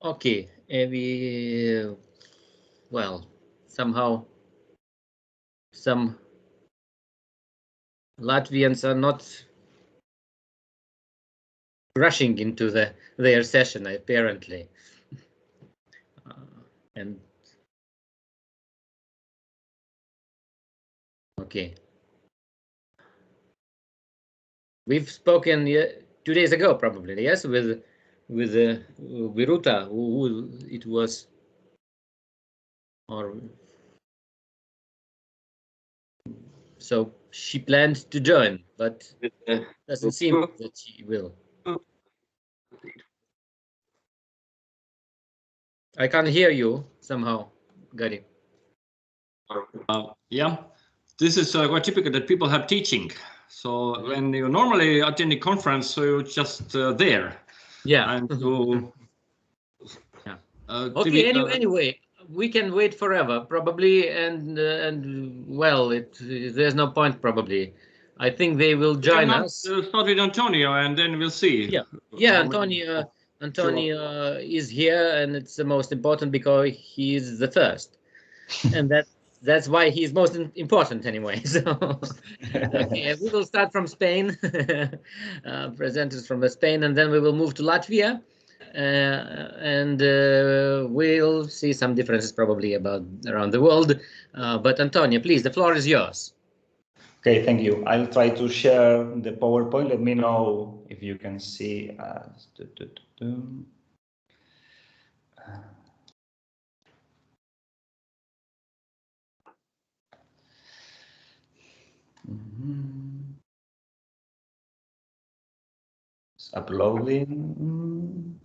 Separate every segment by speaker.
Speaker 1: Okay, well, somehow some Latvians are not rushing into their session, apparently. And okay, we've spoken 2 days ago, probably, yes, with Viruta, who it was, or so she planned to join, but doesn't seem that she will. I can't hear you somehow, Gary.
Speaker 2: Yeah, this is quite typical that people have teaching. So when you normally attend a conference, so you're just there.
Speaker 1: Yeah.
Speaker 2: And to,
Speaker 1: yeah. Okay. Anyway, we can wait forever, probably, and well, there's no point probably. I think they will join us.
Speaker 2: Start with Antonio, and then we'll see.
Speaker 1: Yeah. Yeah. Antonio is here, and it's the most important because he is the first, and that's why he's most important anyway. So okay, we will start from Spain, presenters from Spain, and then we will move to Latvia, and we'll see some differences probably about around the world. But Antonio, please, the floor is yours.
Speaker 3: Okay, thank you. I'll try to share the PowerPoint. Let me know if you can see. It's uploading.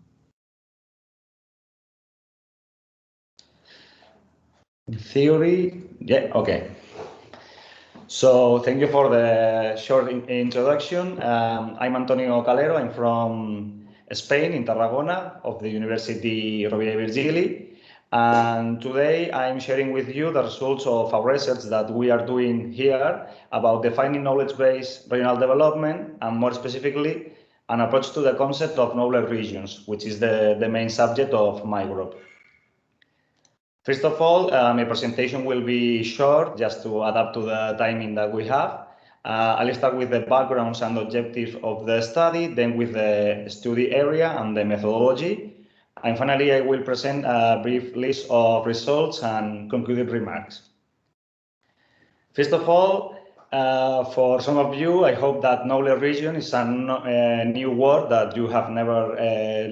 Speaker 3: In theory, yeah, okay. So thank you for the short introduction. I'm Antonio Calero. I'm from Spain, in Tarragona, of the University Rovira i Virgili. And today I'm sharing with you the results of our research that we are doing here about defining knowledge-based regional development, and more specifically, an approach to the concept of knowledge regions, which is the main subject of my group. First of all, my presentation will be short, just to adapt to the timing that we have. I'll start with the backgrounds and objectives of the study, then with the study area and the methodology. And finally, I will present a brief list of results and concluded remarks. First of all, for some of you, I hope that knowledge region is a new word that you have never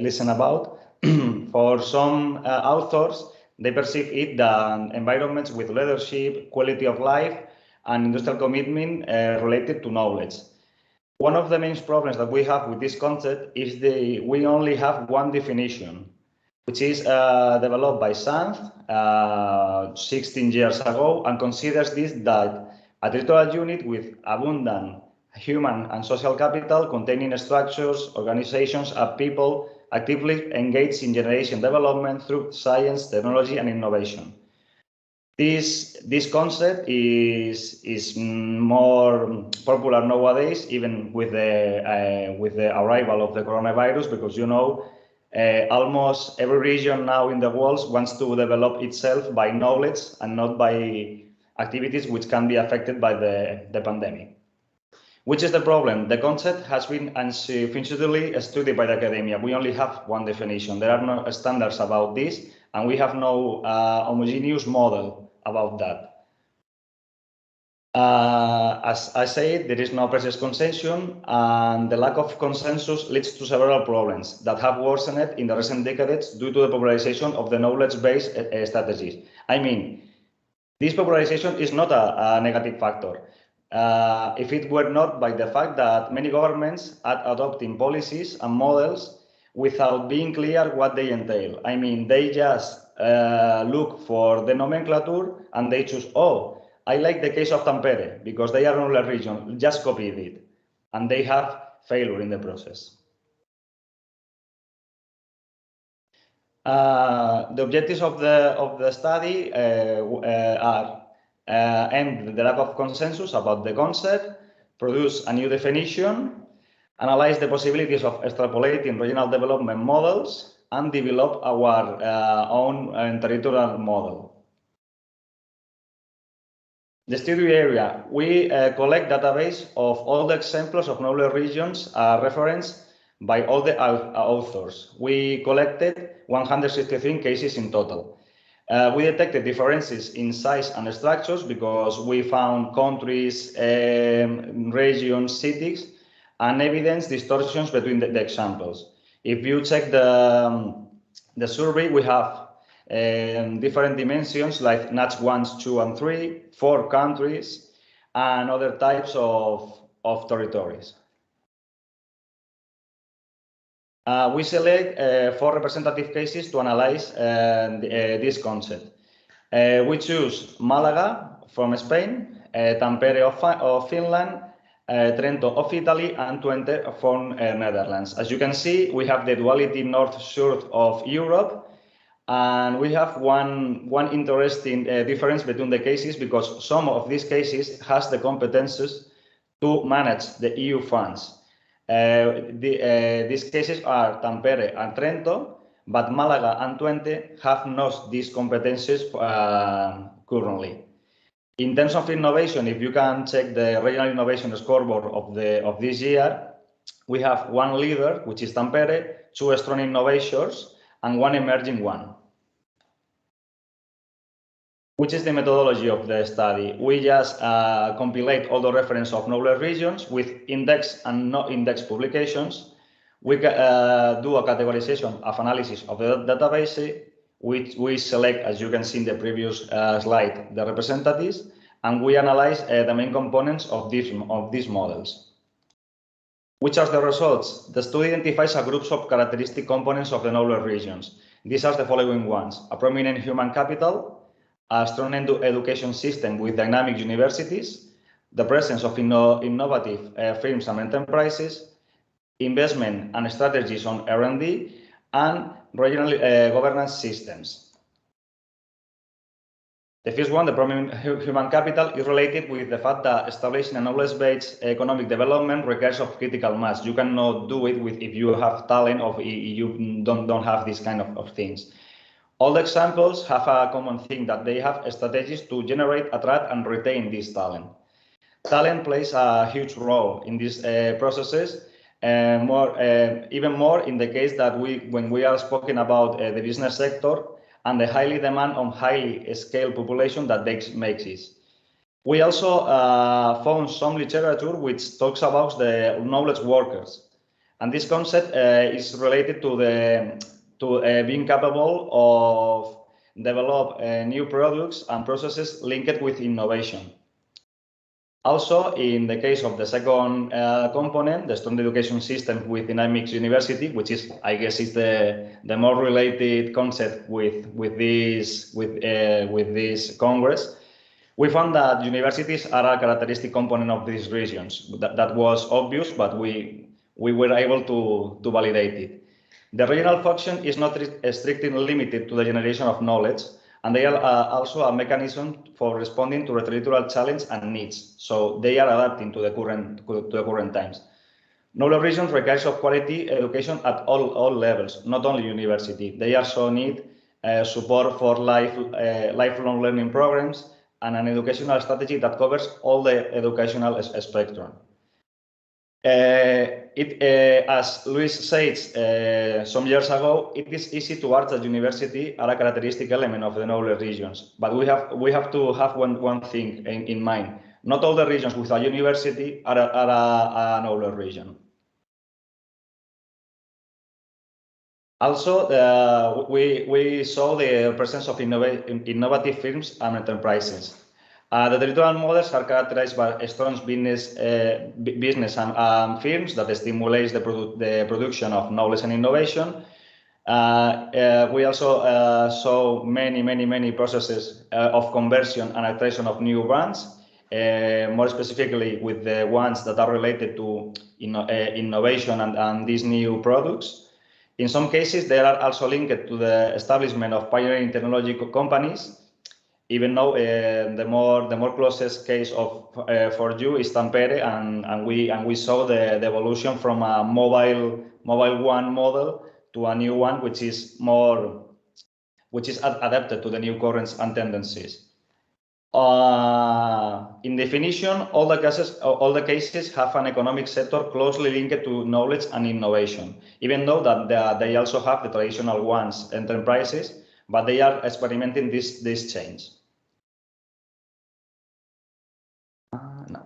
Speaker 3: listened about. For some authors, they perceive it that environments with leadership, quality of life, and industrial commitment related to knowledge. One of the main problems that we have with this concept is we only have one definition, which is developed by Sanz 16 years ago, and considers this that a territorial unit with abundant human and social capital containing structures, organizations, and people actively engaged in generation development through science, technology, and innovation. This concept is more popular nowadays, even with the arrival of the coronavirus, because almost every region now in the world wants to develop itself by knowledge and not by activities which can be affected by the pandemic. Which is the problem? The concept has been insufficiently studied by the academia. We only have one definition. There are no standards about this, and we have no homogeneous model about that. As I said, there is no precise consensus, and the lack of consensus leads to several problems that have worsened in the recent decades due to the popularization of the knowledge-based strategies. I mean, this popularization is not a negative factor. If it were not by the fact that many governments are adopting policies and models without being clear what they entail. I mean, they just look for the nomenclature and they choose, oh, I like the case of Tampere because they are in a region, just copied it. And they have failure in the process. The objectives of the study are end the lack of consensus about the concept, produce a new definition, analyze the possibilities of extrapolating regional development models, and develop our own territorial model. The study area, we collect database of all the examples of knowledge regions referenced by all the authors. We collected 163 cases in total. We detected differences in size and structures because we found countries, regions, cities, and evidence distortions between the examples. If you check the survey, we have different dimensions like NATS 1, 2, and 3, 4 countries, and other types of territories. We select 4 representative cases to analyze this concept. We choose Malaga from Spain, Tampere of Finland, Trento of Italy, and Twente from Netherlands. As you can see, we have the duality north-south of Europe. And we have one interesting difference between the cases because some of these cases has the competences to manage the EU funds. These cases are Tampere and Trento, but Malaga and Twente have not these competences currently. In terms of innovation, if you can check the regional innovation scoreboard of this year, we have 1 leader, which is Tampere, 2 strong innovators, and 1 emerging one. Which is the methodology of the study? We just compilate all the reference of knowledge regions with index and not index publications. We do a categorization of analysis of the database, which we select, as you can see in the previous slide, the representatives, and we analyze the main components of these models. Which are the results? The study identifies a group of characteristic components of the knowledge regions. These are the following ones: a prominent human capital, a strong education system with dynamic universities, the presence of innovative firms and enterprises, investment and strategies on R&D, and regional governance systems. The first one, the prominent human capital, is related with the fact that establishing a knowledge-based economic development requires of critical mass. You cannot do it if you have talent or you don't have these kind of things. All the examples have a common thing, that they have strategies to generate, attract, and retain this talent. Talent plays a huge role in these processes, even more in the case that when we are speaking about the business sector and the highly demand on highly scaled population that makes it. We also found some literature which talks about the knowledge workers, and this concept is related to being capable of develop new products and processes linked with innovation. Also, in the case of the second component, the strong education system with dynamics university, which is, I guess, is the more related concept with this Congress, we found that universities are a characteristic component of these regions. That was obvious, but we were able to validate it. The regional function is not strictly limited to the generation of knowledge, and they are also a mechanism for responding to the territorial challenge and needs. So they are adapting to the current times. Knowledge regions requires of quality education at all levels, not only university. They also need support for lifelong learning programs and an educational strategy that covers all the educational spectrum. As Luis said some years ago, it is easy to argue that university are a characteristic element of the knowledge regions, but we have to have one thing in mind. Not all the regions with a university are a knowledge region. Also, we saw the presence of innovative firms and enterprises. The territorial models are characterized by strong business and firms that stimulate the production of knowledge and innovation. We also saw many processes of conversion and attraction of new brands, more specifically with the ones that are related to innovation and these new products. In some cases, they are also linked to the establishment of pioneering technological companies. Even though the more closest case for you is Tampere, and we saw the evolution from a mobile one model to a new one, which is adapted to the new currents and tendencies. In definition, all the cases have an economic sector closely linked to knowledge and innovation, even though that they also have the traditional ones, enterprises, but they are experimenting this change. No.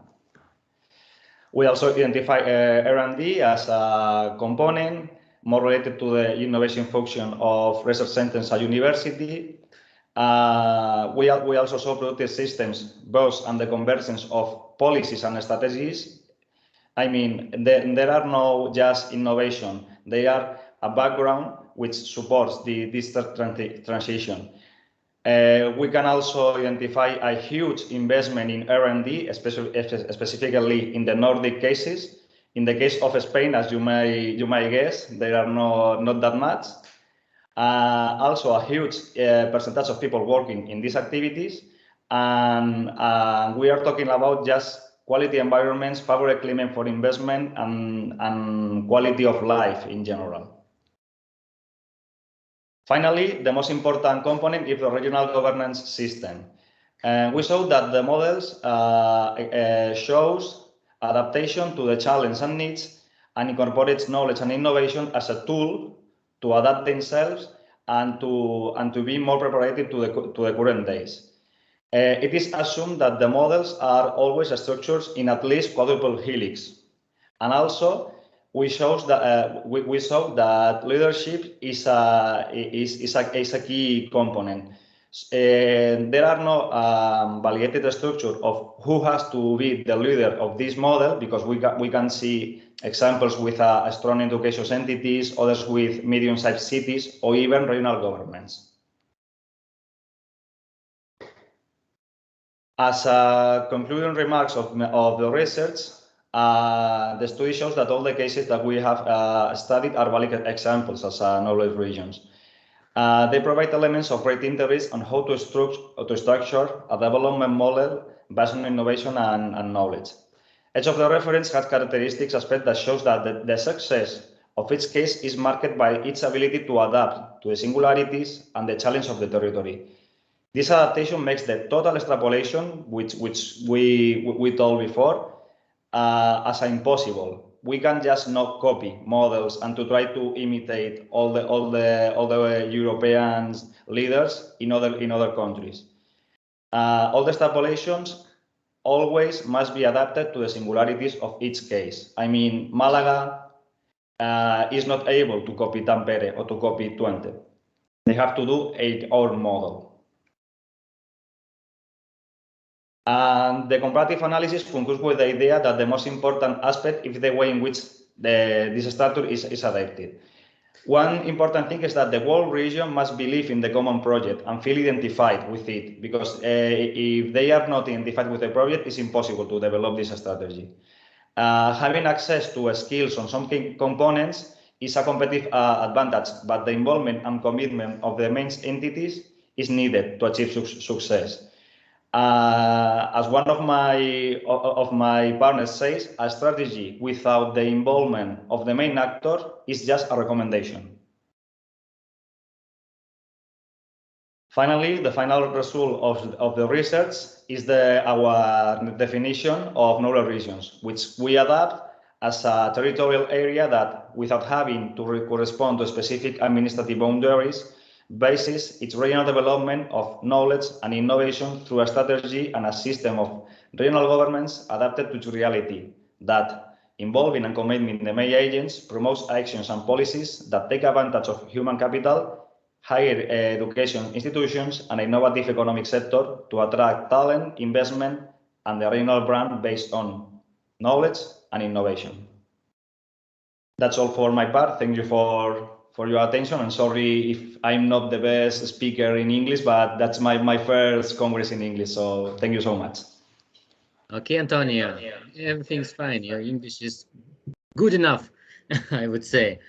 Speaker 3: We also identify R&D as a component more related to the innovation function of research centers at university. We also saw productive systems, both and the convergence of policies and strategies. I mean, there are no just innovation. They are a background which supports this transition. We can also identify a huge investment in R&D, specifically in the Nordic cases. In the case of Spain, as you may guess, there are not that much. Also, a huge percentage of people working in these activities, and we are talking about just quality environments, favorable climate for investment, and quality of life in general. Finally, the most important component is the regional governance system. We saw that the models shows adaptation to the challenge and needs, and incorporates knowledge and innovation as a tool to adapt themselves and to be more prepared to the current days. It is assumed that the models are always structured in at least quadruple helix, and also we saw that leadership is a key component. There are no validated structure of who has to be the leader of this model, because we can see examples with strong education entities, others with medium-sized cities, or even regional governments. As concluding remarks of the research, the study shows that all the cases that we have studied are valid examples as knowledge regions. They provide elements of great interest on how to structure a development model based on innovation and knowledge. Each of the reference has characteristics aspect that shows that the success of each case is marked by its ability to adapt to the singularities and the challenge of the territory. This adaptation makes the total extrapolation, which we told before, as impossible. We can just not copy models and to try to imitate all the European leaders in other countries. All the extrapolations always must be adapted to the singularities of each case. I mean, Malaga is not able to copy Tampere or to copy Twente. They have to do their own model. And the comparative analysis concludes with the idea that the most important aspect is the way in which this structure is adapted. One important thing is that the whole region must believe in the common project and feel identified with it, because if they are not identified with the project, it's impossible to develop this strategy. Having access to skills on some components is a competitive advantage, but the involvement and commitment of the main entities is needed to achieve success. As one of my partners says, a strategy without the involvement of the main actor is just a recommendation. Finally, the final result of the research is our definition of knowledge regions, which we adapt as a territorial area that, without having to correspond to specific administrative boundaries, bases its regional development of knowledge and innovation through a strategy and a system of regional governments adapted to reality that, involving and committing the main agents, promotes actions and policies that take advantage of human capital, higher education institutions, and innovative economic sector to attract talent, investment, and the regional brand based on knowledge and innovation. That's all for my part. Thank you for your attention, and sorry if I'm not the best speaker in English, but that's my first Congress in English, so thank you so much.
Speaker 1: Okay, Antonio, everything's fine. Your English is good enough, I would say.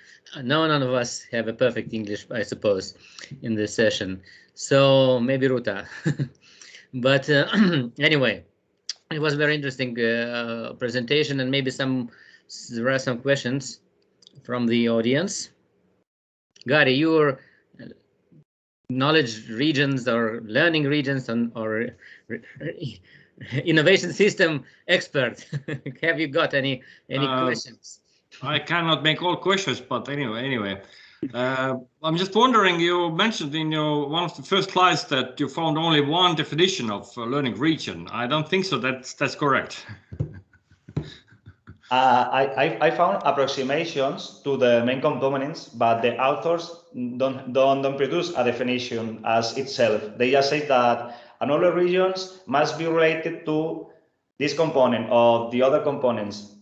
Speaker 1: None of us have a perfect English, I suppose, in this session. So maybe Ruta. But anyway, it was a very interesting presentation, and maybe there are some questions from the audience. Gary, your knowledge regions or learning regions or innovation system expert. Have you got any questions?
Speaker 2: I cannot make all questions, but anyway. I'm just wondering, you mentioned in your one of the first slides that you found only one definition of learning region. I don't think so. That's correct.
Speaker 3: I found approximations to the main components, but the authors don't produce a definition as itself. They just say that another regions must be related to this component or the other components.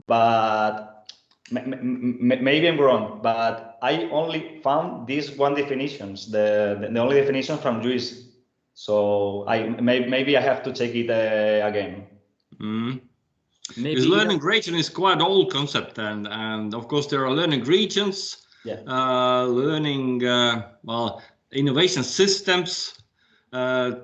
Speaker 3: But maybe I'm wrong. But I only found these one definitions. The only definition from Luis. So maybe I have to check it again.
Speaker 2: Mm. Maybe learning region is quite old concept, and of course there are learning regions, learning well, innovation systems,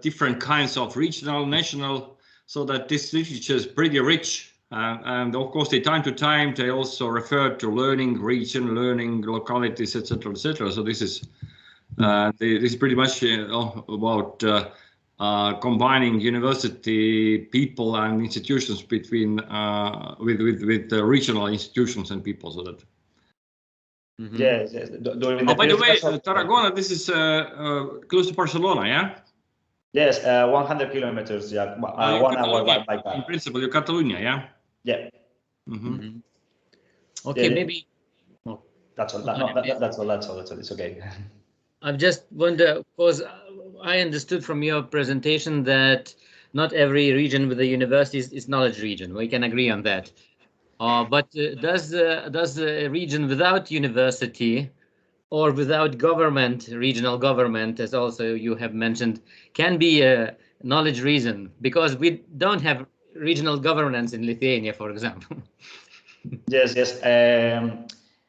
Speaker 2: different kinds of regional, national, so that this literature is pretty rich. And of course, time to time they also refer to learning region, learning localities, etc., etc. So this is pretty much about. Combining university people and institutions between with the regional institutions and people, so that.
Speaker 3: Mm-hmm. Yes.
Speaker 2: By the way, Tarragona, this is close to Barcelona, yeah.
Speaker 3: Yes, 100 kilometers. Yeah, 1 hour by car.
Speaker 2: In principle, you're Catalonia, yeah.
Speaker 3: Yeah.
Speaker 2: Mm-hmm. Mm-hmm.
Speaker 1: Okay, maybe.
Speaker 3: Oh. That's all. That's all. It's okay.
Speaker 1: I've just wondered, because I understood from your presentation that not every region with a university is knowledge region. We can agree on that. But does a region without university or without government, regional government, as also you have mentioned, can be a knowledge region? Because we don't have regional governance in Lithuania, for example.
Speaker 3: Yes.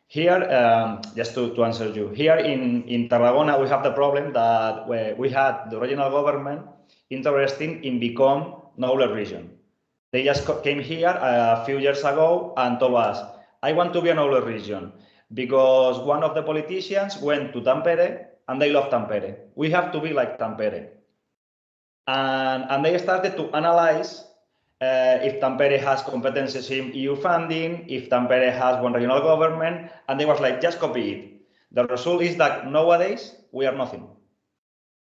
Speaker 3: Here, just to answer you, here in Tarragona, we have the problem that we had the regional government interested in become knowledge region. They just came here a few years ago and told us, I want to be a knowledge region because one of the politicians went to Tampere and they love Tampere. We have to be like Tampere. And they started to analyze if Tampere has competences in EU funding, if Tampere has one regional government, and they was like, just copy it. The result is that nowadays we are nothing.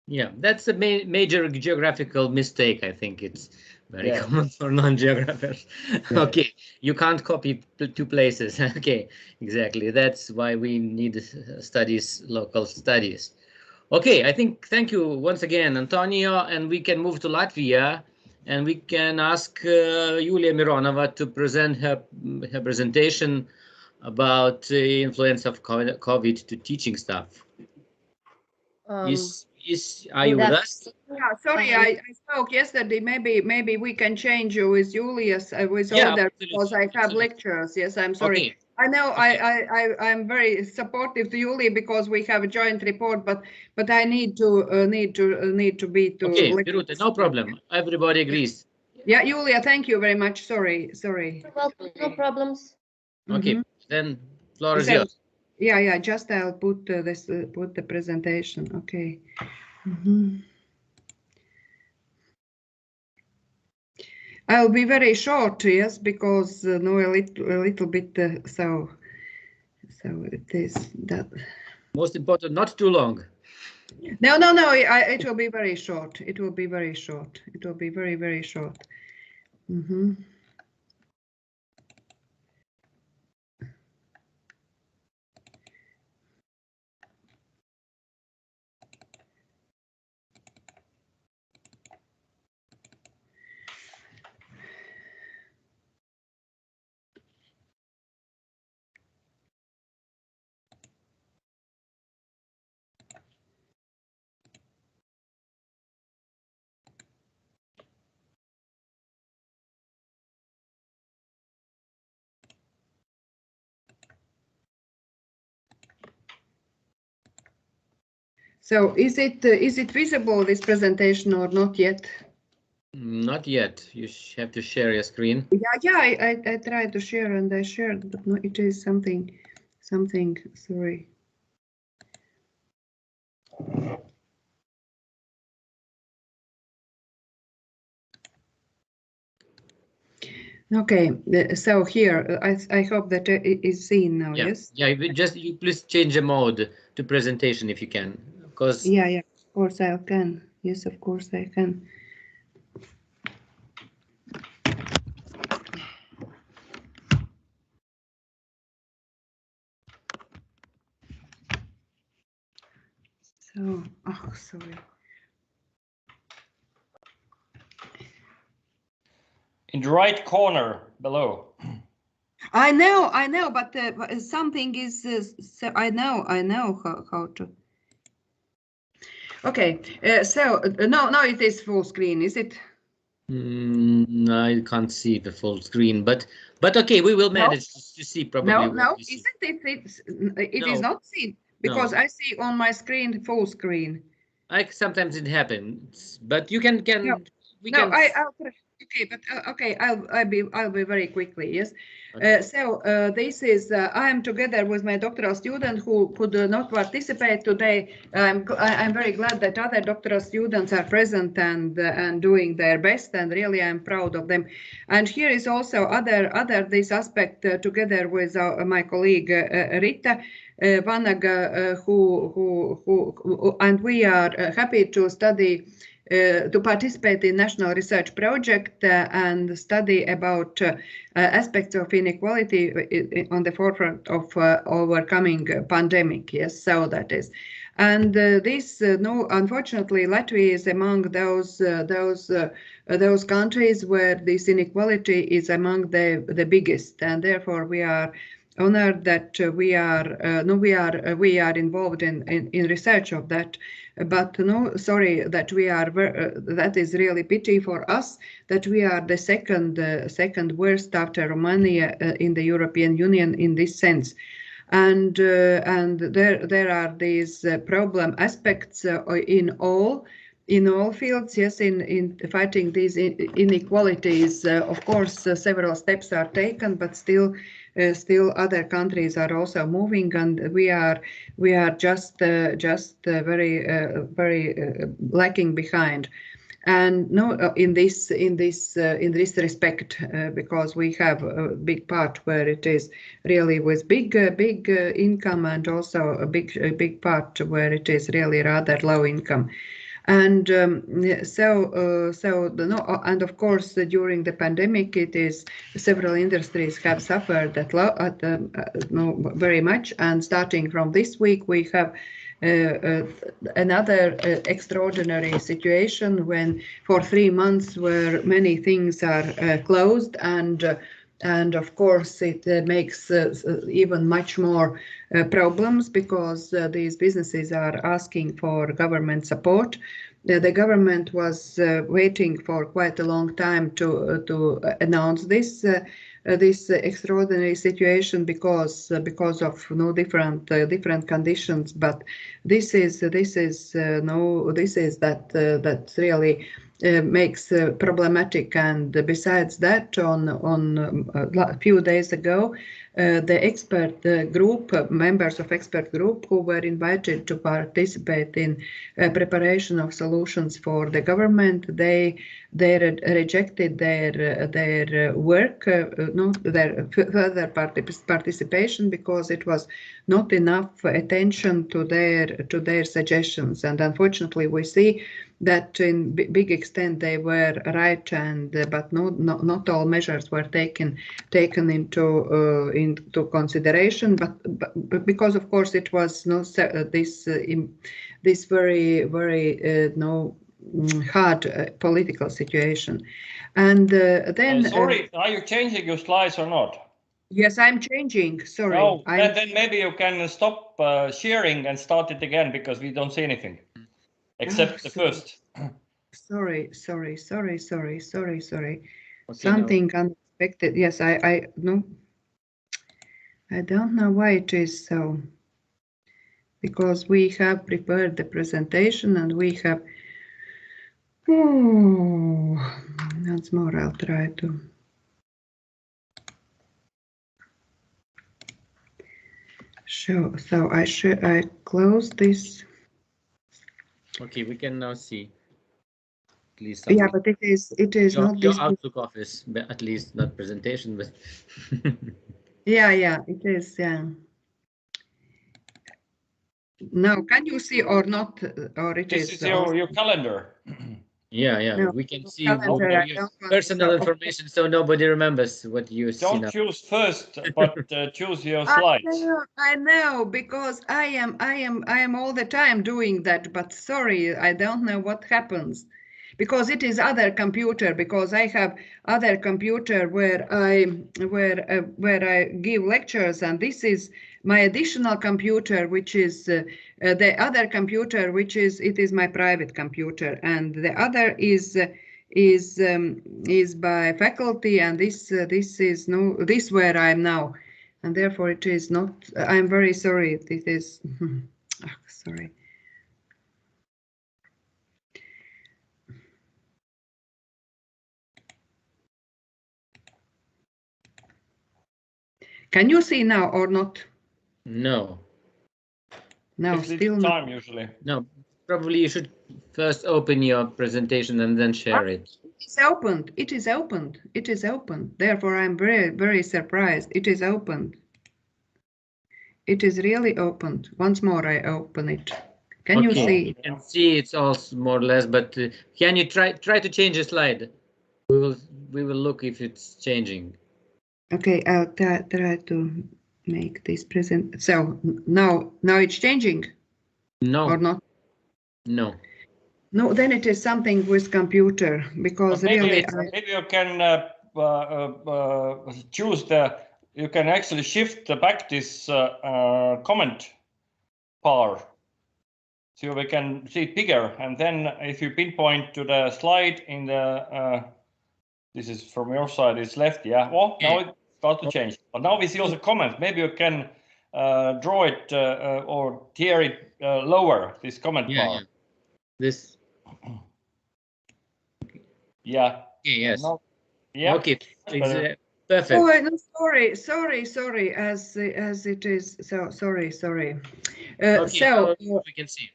Speaker 1: Yeah, that's a major geographical mistake. I think it's very common for non-geographers. Yeah. Okay, you can't copy two places. Okay, exactly. That's why we need studies, local studies. Okay, I think thank you once again, Antonio, and we can move to Latvia. And we can ask Julia Mironova to present her presentation about the influence of COVID to teaching staff. Are you with us?
Speaker 4: Yeah, sorry, I spoke yesterday. Maybe we can change you with Julius with order because I have lectures. Yes, I'm sorry. Okay. I know I'm very supportive to Julia because we have a joint report, but I need to be to.
Speaker 1: Okay, Birute, no problem. Everybody agrees.
Speaker 4: Yeah, Julia, thank you very much. Sorry.
Speaker 5: You're welcome. No problems.
Speaker 1: Okay, then floor is yours.
Speaker 4: Yeah. Just I'll put put the presentation. Okay. I'll be very short, yes, because a little bit so it is that.
Speaker 1: Most important, not too long.
Speaker 4: No. It will be very short. It will be very short. It will be very, very short. So is it visible, this presentation, or not yet?
Speaker 1: Not yet. You have to share your screen.
Speaker 4: Yeah. I tried to share and I shared, but no, it is something. Sorry. Okay, so here I hope that it is seen now.
Speaker 1: Yeah.
Speaker 4: Yes.
Speaker 1: Yeah. You please change the mode to presentation if you can, because
Speaker 4: Yeah. Yeah. Of course I can. Yes, of course I can. So, oh, sorry.
Speaker 2: In the right corner below.
Speaker 4: I know, but something is. So I know how to. Okay, so now it is full screen, is it?
Speaker 1: I can't see the full screen, but okay, we will manage to see probably.
Speaker 4: No, isn't it? It is not seen because I see on my screen full screen.
Speaker 1: Sometimes it happens, but you can we
Speaker 4: no,
Speaker 1: can.
Speaker 4: Okay, but okay, I'll be very quickly. Yes. Okay. This is I am together with my doctoral student who could not participate today. I'm very glad that other doctoral students are present and doing their best, and really I'm proud of them. And here is also other this aspect together with my colleague Rita Vanaga, who and we are happy to study. To participate in national research project and study about aspects of inequality on the forefront of overcoming pandemic. Yes, so that is. And this, no, unfortunately, Latvia is among those countries where this inequality is among the biggest, and therefore we are honored that we are involved in research of that. But no, sorry, that we are. That is really pity for us that we are the second worst after Romania in the European Union in this sense. And there are these problem aspects in all fields. Yes, in fighting these inequalities. Of course, several steps are taken, but still other countries are also moving, and we are just very lacking behind. And no, in this respect, because we have a big part where it is really with big income, and also a big part where it is really rather low income. And and of course during the pandemic, it is several industries have suffered very much. And starting from this week, we have another extraordinary situation when for 3 months where many things are closed, and of course it makes even much more problems, because these businesses are asking for government support. The government was waiting for quite a long time to announce this extraordinary situation because of different conditions. But this is that really makes problematic. And besides that, on a few days ago, the expert group, members of expert group who were invited to participate in preparation of solutions for the government, they rejected their work, their further participation, because it was not enough attention to their suggestions. And unfortunately, we see that in big extent they were right, and but not all measures were taken into consideration. But because of course it was this very hard political situation. And then
Speaker 2: sorry, are you changing your slides or not?
Speaker 4: Yes, I'm changing. Sorry.
Speaker 2: Oh, then maybe you can stop sharing and start it again, because we don't see anything except the first.
Speaker 4: Sorry. Okay, something unexpected. Yes, I don't know why it is so, because we have prepared the presentation and we have. Once more, I'll try to. Show. So I close this.
Speaker 1: Okay, we can now see. least.
Speaker 4: Yeah, but it is not
Speaker 1: your
Speaker 4: this.
Speaker 1: Outlook office, at least not presentation, but.
Speaker 4: Yeah, it is. Yeah. Now, can you see or not, or it
Speaker 2: this
Speaker 4: is
Speaker 2: your calendar?
Speaker 1: Yeah,
Speaker 4: no,
Speaker 1: we can see
Speaker 4: calendar,
Speaker 1: your personal information, so nobody remembers what you see now.
Speaker 2: Don't choose first, but choose your slides.
Speaker 4: I know, because I am all the time doing that, but sorry, I don't know what happens. Because it is other computer, because I have other computer where I give lectures, and this is my additional computer, which is the other computer, which is my private computer, and the other is by faculty, and this is where I am now, and therefore it is not. I'm very sorry. This is sorry. Can you see now or not?
Speaker 1: No.
Speaker 4: No, still not.
Speaker 2: Time usually.
Speaker 1: No, probably you should first open your presentation and then share it.
Speaker 4: It is opened. It is opened. It is opened. Therefore, I'm very, very surprised. It is opened. It is really opened. Once more, I open it. Can you see?
Speaker 1: You can see it's also more or less, but can you try to change a slide? We will look if it's changing.
Speaker 4: Okay, I'll try to make this present. So now it's changing.
Speaker 1: No.
Speaker 4: Or not?
Speaker 1: No.
Speaker 4: No, then it is something with computer, because
Speaker 2: maybe you can choose you can actually shift back this comment bar, so we can see it bigger, and then if you pinpoint to the slide in the this is from your side, it's left, yeah. Well, now it starts to change, but now we see also comments. Maybe you can draw it or tear it lower, this comment bar.
Speaker 1: Yeah. This.
Speaker 2: Yeah.
Speaker 1: Okay, yes.
Speaker 2: No, yeah.
Speaker 1: Okay. Perfect.
Speaker 4: Oh, no, sorry. As it is. So sorry.
Speaker 1: Okay,
Speaker 4: so
Speaker 1: we can see.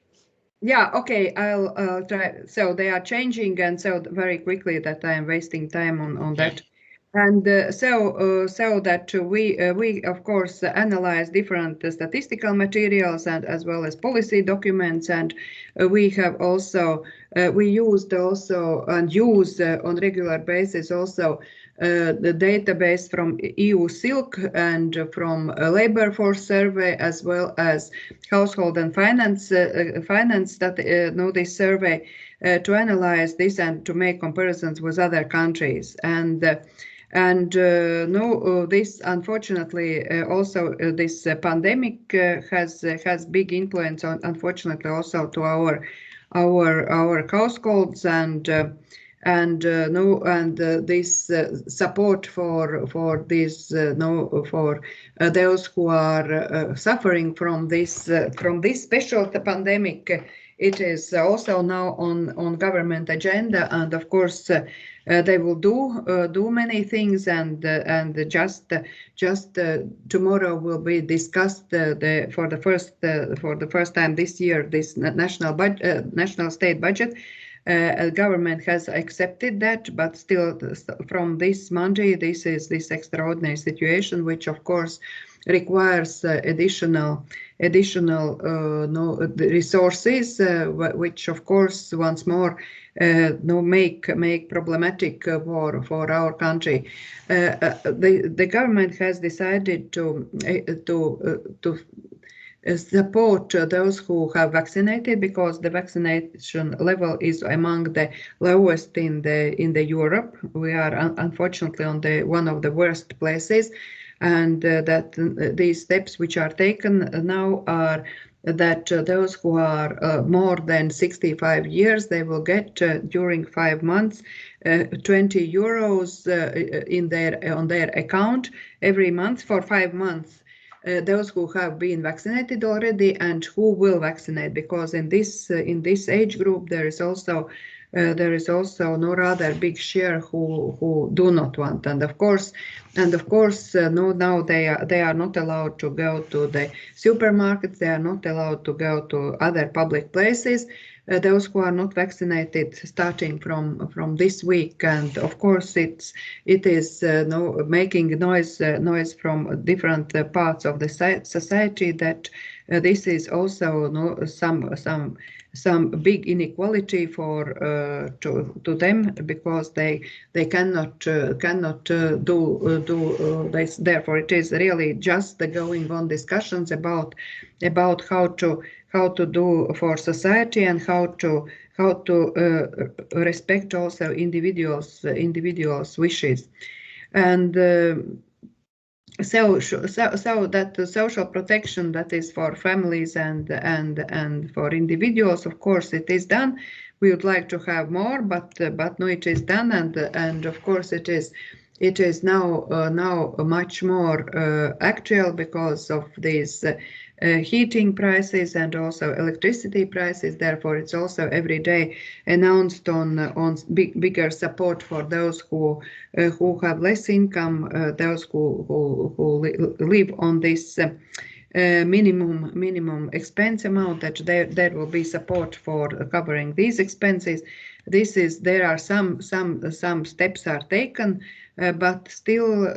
Speaker 4: Yeah. Okay. I'll try. So they are changing, and so very quickly that I am wasting time on that. And so that we of course analyze different statistical materials and as well as policy documents, and we have also we used also and use on regular basis also the database from EU Silk and from labor force survey, as well as household and finance that know this survey to analyze this and to make comparisons with other countries. This unfortunately also this pandemic has big influence on, unfortunately, also to our households, this support for this for those who are suffering from this special pandemic. It is also now on government agenda, and of course they will do many things, and just tomorrow will be discussed for the first time this year this national state budget. Government has accepted that, but still from this Monday, this is this extraordinary situation, which of course requires additional resources, which of course once more make problematic for our country. The government has decided to support those who have vaccinated, because the vaccination level is among the lowest in the Europe. We are unfortunately on one of the worst places, and that these steps which are taken now are that those who are more than 65 years, they will get during 5 months 20 euros on their account every month for 5 months. Those who have been vaccinated already and who will vaccinate, because in this age group there is also no rather big share who do not want, and of course now they are not allowed to go to the supermarkets, they are not allowed to go to other public places. those who are not vaccinated starting from this week. And of course it is making noise from different parts of the society that this is also some big inequality for to them, because they cannot do this. Therefore it is really just the going on discussions about how to do for society, and how to respect also individuals wishes. And so that the social protection that is for families and for individuals, of course it is done. We would like to have more, but no, it is done, and of course it is now much more actual because of these heating prices and also electricity prices. Therefore it's also every day announced on bigger support for those who have less income, those who live on this minimum expense amount, that there will be support for covering these expenses. There are some steps are taken, but still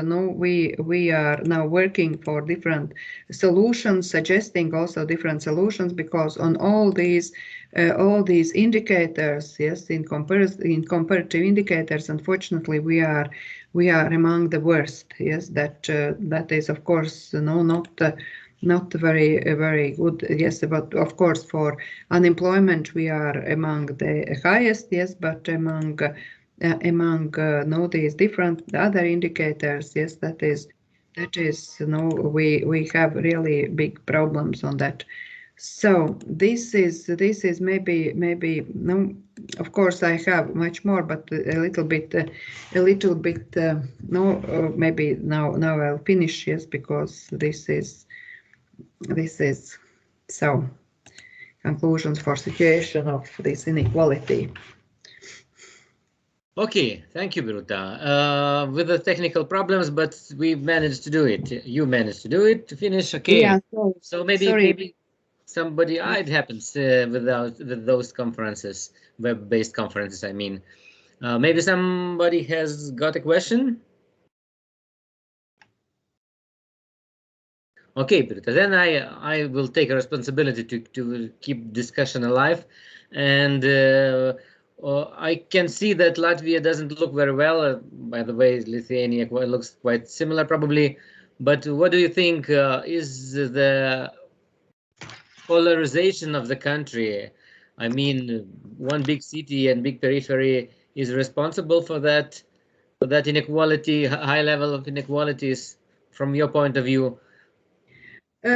Speaker 4: no, we are now working for different solutions, suggesting also different solutions, because on all these indicators, yes, in comparative indicators, unfortunately we are among the worst. Yes, that is of course not very good. Yes, but of course for unemployment we are among the highest. Yes, but among these different other indicators, yes, that is we have really big problems on that. So this is maybe no, of course I have much more, but a little bit no, maybe now I'll finish, yes, because this is so conclusions for situation of this inequality.
Speaker 1: Okay, thank you, Biruta. With the technical problems, but we managed to do it. You managed to do it, to finish. Okay.
Speaker 4: Yeah,
Speaker 1: so maybe somebody, it happens with those conferences, web-based conferences, I mean. Maybe somebody has got a question? Okay, Biruta, then I will take a responsibility to keep discussion alive. And I can see that Latvia doesn't look very well. By the way, Lithuania looks quite similar probably. But what do you think is the polarization of the country? I mean, one big city and big periphery is responsible for that inequality, high level of inequalities, from your point of view?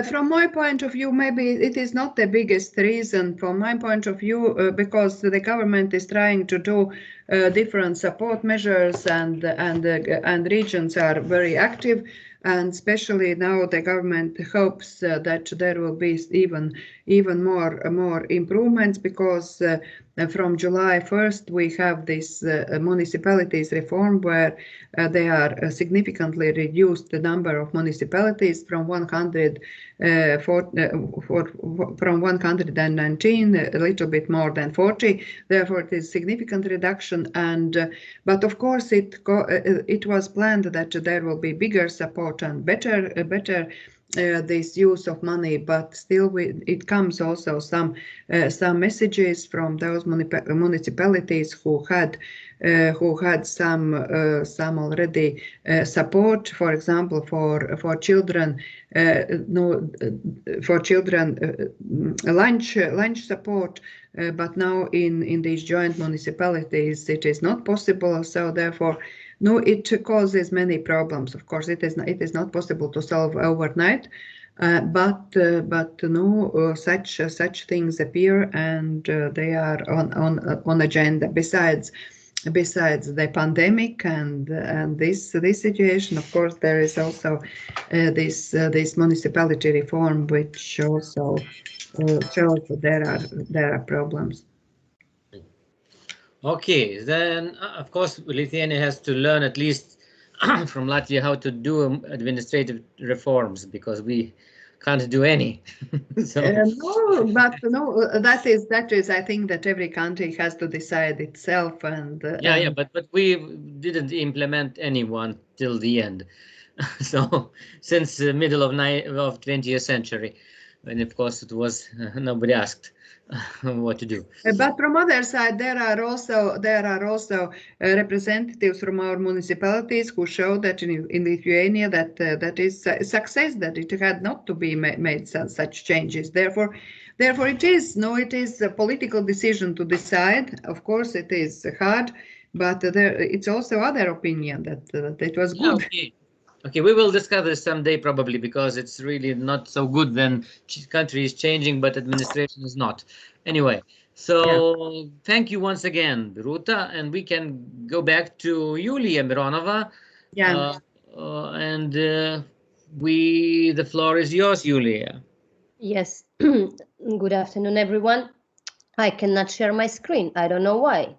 Speaker 4: From my point of view, maybe it is not the biggest reason. From my point of view, because the government is trying to do different support measures, and regions are very active, and especially now the government hopes that there will be even more improvements, because from July 1st we have this municipalities reform, where they are significantly reduced the number of municipalities from 119, a little bit more than 40. Therefore, it is significant reduction. And but of course, it was planned that there will be bigger support and better this use of money, but still it comes also some messages from those municipalities who had some already support, for example, for children, lunch support, but now in these joint municipalities it is not possible. So therefore, no, it causes many problems. Of course, it is not possible to solve overnight, but no, such things appear, and they are on agenda. Besides the pandemic and this situation, of course, there is also this municipality reform, which also shows that there are problems.
Speaker 1: Okay, then of course Lithuania has to learn at least from Latvia how to do administrative reforms, because we can't do any. So
Speaker 4: no, but no, that is. I think that every country has to decide itself, and
Speaker 1: yeah, but we didn't implement anyone till the end. So since the middle of 20th century, and of course it was nobody asked what to do.
Speaker 4: But from other side, there are also representatives from our municipalities who show that in Lithuania that is a success, that it had not to be made such changes. Therefore, it is a political decision to decide. Of course, it is hard, but it's also other opinion that it was good.
Speaker 1: Okay. Okay, we will discuss this someday probably, because it's really not so good when country is changing, but administration is not. Anyway, so thank you once again, Ruta, and we can go back to Yulia Mironova.
Speaker 4: Yeah.
Speaker 1: And the floor is yours, Yulia.
Speaker 5: Yes. Good afternoon, everyone. I cannot share my screen. I don't know why.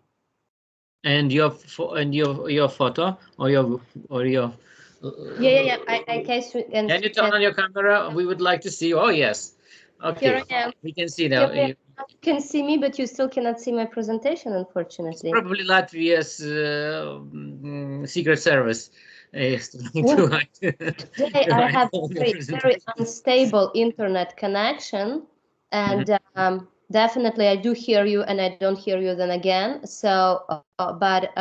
Speaker 1: And your photo or your
Speaker 5: Yeah. I can
Speaker 1: you turn on your camera? We would like to see you. Oh, yes. Okay.
Speaker 5: Here I am.
Speaker 1: We can see now.
Speaker 5: You can see me, but you still cannot see my presentation, unfortunately.
Speaker 1: It's probably Latvia's Secret Service.
Speaker 5: Today I have very unstable internet connection, and definitely I do hear you, and I don't hear you then again. So, but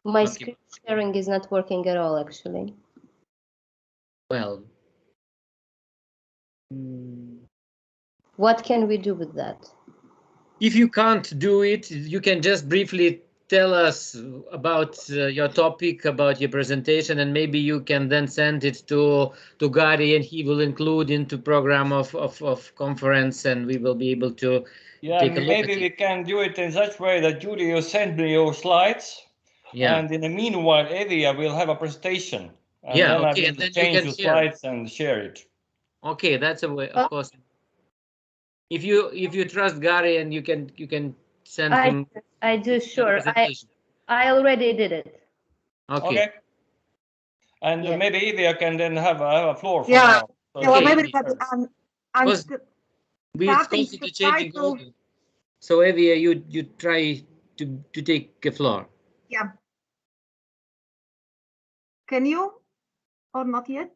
Speaker 5: my screen sharing is not working at all, actually.
Speaker 1: Well,
Speaker 5: what can we do with that?
Speaker 1: If you can't do it, you can just briefly tell us about your topic, about your presentation, and maybe you can then send it to Gary, and he will include into program of conference, and we will be able to take a look
Speaker 2: maybe we can do it in such way that Judy, you send me your slides, and in the meanwhile, Evia will have a presentation, and then I will change the slides and share it.
Speaker 1: Okay, that's a way, of course. If you trust Gary, and you can send him.
Speaker 5: I do, sure. I already did it.
Speaker 2: Okay. And maybe Evia can then have a floor for
Speaker 6: now.
Speaker 2: Okay.
Speaker 6: Maybe
Speaker 1: we're constantly changing. So Evia, you try to take a floor.
Speaker 6: Yeah. Can you, or not yet?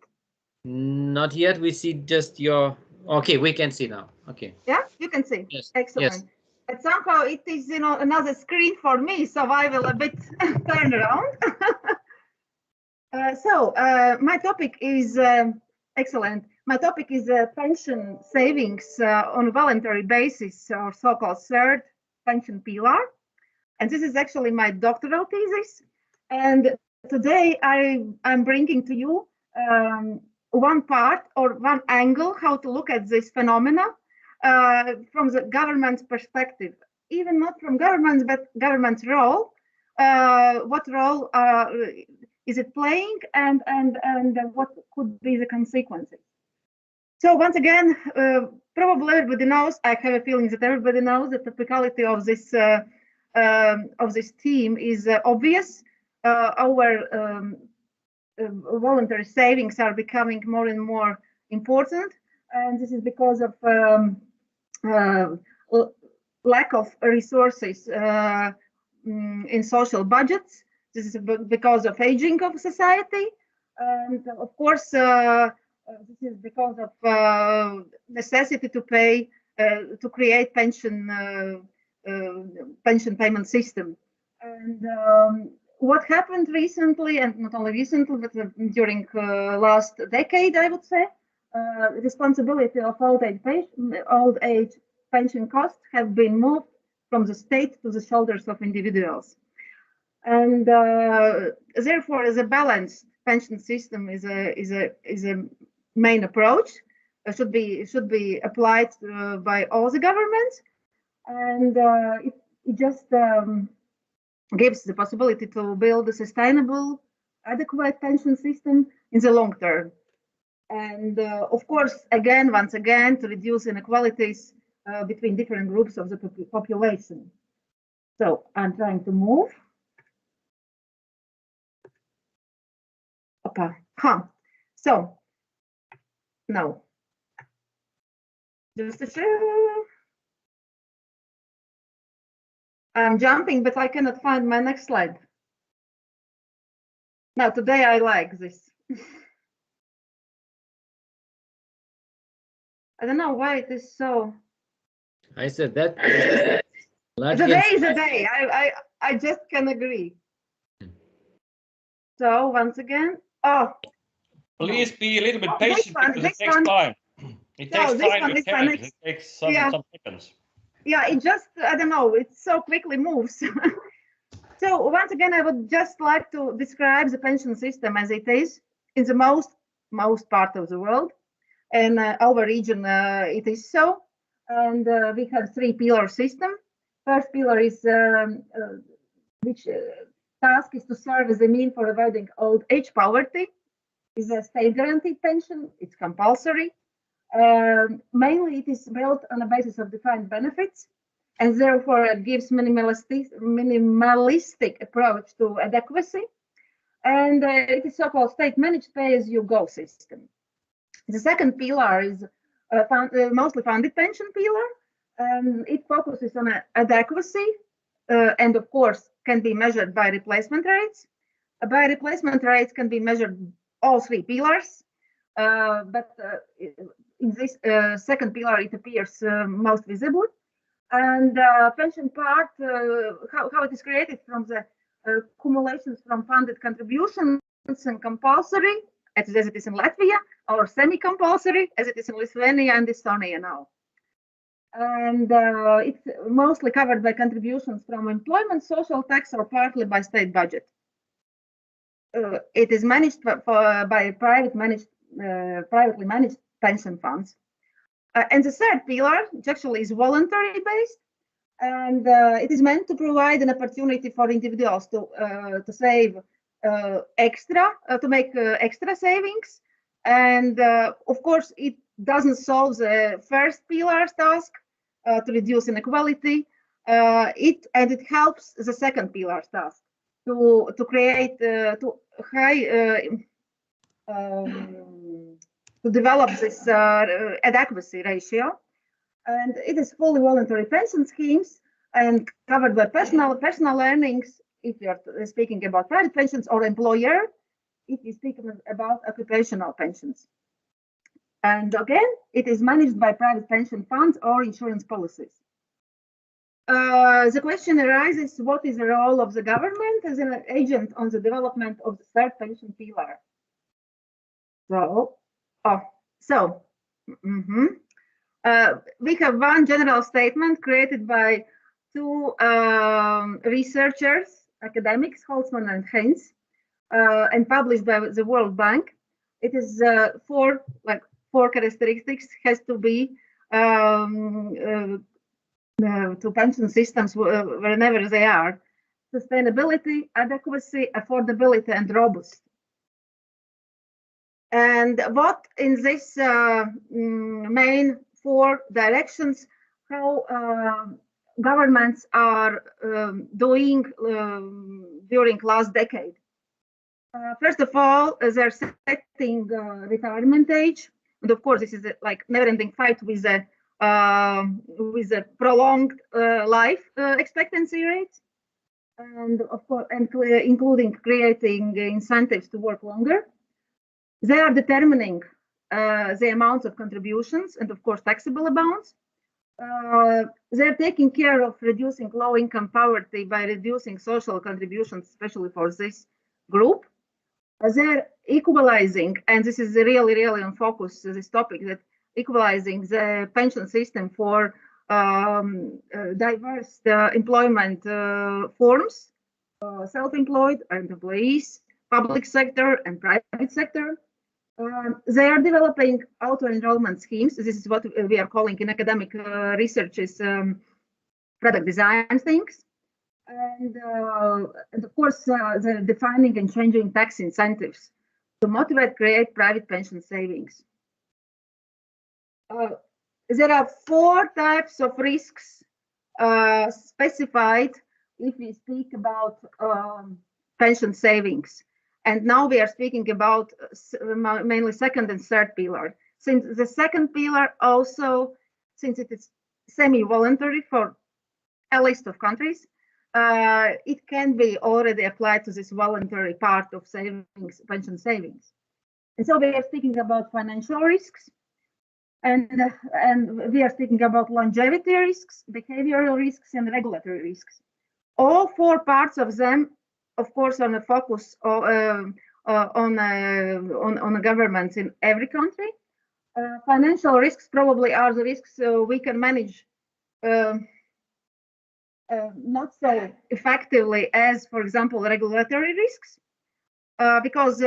Speaker 1: Not yet. We see just your. Okay, we can see now. Okay.
Speaker 6: Yeah, you can see.
Speaker 1: Yes.
Speaker 6: Excellent.
Speaker 1: Yes.
Speaker 6: But somehow it is, another screen for me, so I will a bit turn around. My topic is excellent. My topic is pension savings on a voluntary basis, or so-called third pension pillar. And this is actually my doctoral thesis. And today I'm bringing to you one part or one angle how to look at this phenomena from the government perspective, even not from governments, but government's role. What role is it playing, and what could be the consequences? So once again, probably everybody knows. I have a feeling that everybody knows the typicality of this theme is obvious. Our voluntary savings are becoming more and more important, and this is because of lack of resources in social budgets. This is because of aging of society, and of course this is because of necessity to pay to create pension payment system. And what happened recently, and not only recently, but during last decade, I would say, responsibility of old age pension costs have been moved from the state to the shoulders of individuals. And therefore, as a balanced pension system is a main approach. Should be applied by all the governments, and it just gives the possibility to build a sustainable, adequate pension system in the long term. And of course, once again, to reduce inequalities between different groups of the population. So I'm trying to move. Okay. So no. Just a share. I'm jumping, but I cannot find my next slide. Now, today I like this. I don't know why it is so.
Speaker 1: I said that.
Speaker 6: The day is a day. I just can agree. So once again,
Speaker 2: please be a little bit patient because it takes time. It takes time to change. It takes some seconds.
Speaker 6: Yeah, it just, I don't know, it so quickly moves. So once again, I would just like to describe the pension system as it is in the most part of the world. And our region, it is so. And we have three-pillar system. First pillar is which task is to serve as a mean for avoiding old age poverty. Is a state guaranteed pension. It's compulsory. Mainly, it is built on a basis of defined benefits, and therefore it gives minimalistic approach to adequacy. And it is so-called state-managed pay-as-you-go system. The second pillar is mostly funded pension pillar. It focuses on adequacy, and of course can be measured by replacement rates. By replacement rates can be measured all three pillars, but in this second pillar it appears most visibly. And pension part, how it is created from the accumulations from funded contributions and compulsory, as it is in Latvia, or semi-compulsory, as it is in Lithuania and Estonia now. And it's mostly covered by contributions from employment, social tax, or partly by state budget. It is managed by privately managed pension funds. And the third pillar, which actually is voluntary based, and it is meant to provide an opportunity for individuals to save extra, to make extra savings. And of course, it doesn't solve the first pillar's task to reduce inequality. It helps the second pillar's task to create to develop this adequacy ratio. And it is fully voluntary pension schemes and covered by personal earnings if you are speaking about private pensions, or employer if you speak about occupational pensions. And again, it is managed by private pension funds or insurance policies. The question arises, what is the role of the government as an agent on the development of the third pension pillar? We have one general statement created by two researchers, academics, Holtzman and Heinz, and published by the World Bank. It is four characteristics has to be to pension systems wherever they are: sustainability, adequacy, affordability, and robust. And what in this main four directions, how governments are doing during last decade. First of all, they're setting retirement age, and of course, this is like never-ending fight with a prolonged life expectancy rate, and of course, including creating incentives to work longer. They are determining the amounts of contributions and, of course, taxable amounts. They're taking care of reducing low-income poverty by reducing social contributions, especially for this group. They're equalizing, and this is really, really on focus, this topic, that equalizing the pension system for diverse employment forms, self-employed and employees, public sector and private sector. They are developing auto-enrollment schemes. This is what we are calling in academic research is product design things. And of course, they're defining and changing tax incentives to motivate, create private pension savings. There are four types of risks specified if we speak about pension savings. And now we are speaking about mainly second and third pillar. Since the second pillar also since it is semi-voluntary for a list of countries, it can be already applied to this voluntary part of savings, pension savings. And so we are speaking about financial risks, and we are speaking about longevity risks, behavioral risks, and regulatory risks. All four parts of them, of course, on a focus on governments in every country. Financial risks probably are the risks we can manage not so effectively as, for example, regulatory risks, because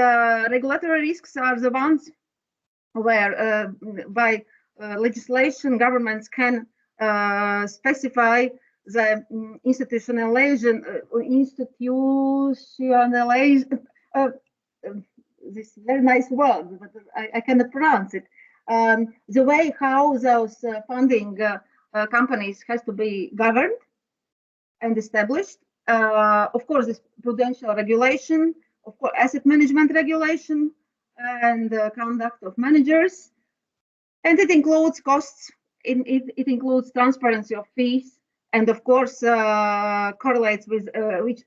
Speaker 6: regulatory risks are the ones where by legislation governments can specify the institutionalization, this very nice word, but I cannot pronounce it. The way how those funding companies has to be governed and established. Of course, this prudential regulation, of course, asset management regulation, and conduct of managers. And it includes costs, it includes transparency of fees, and of course, correlates with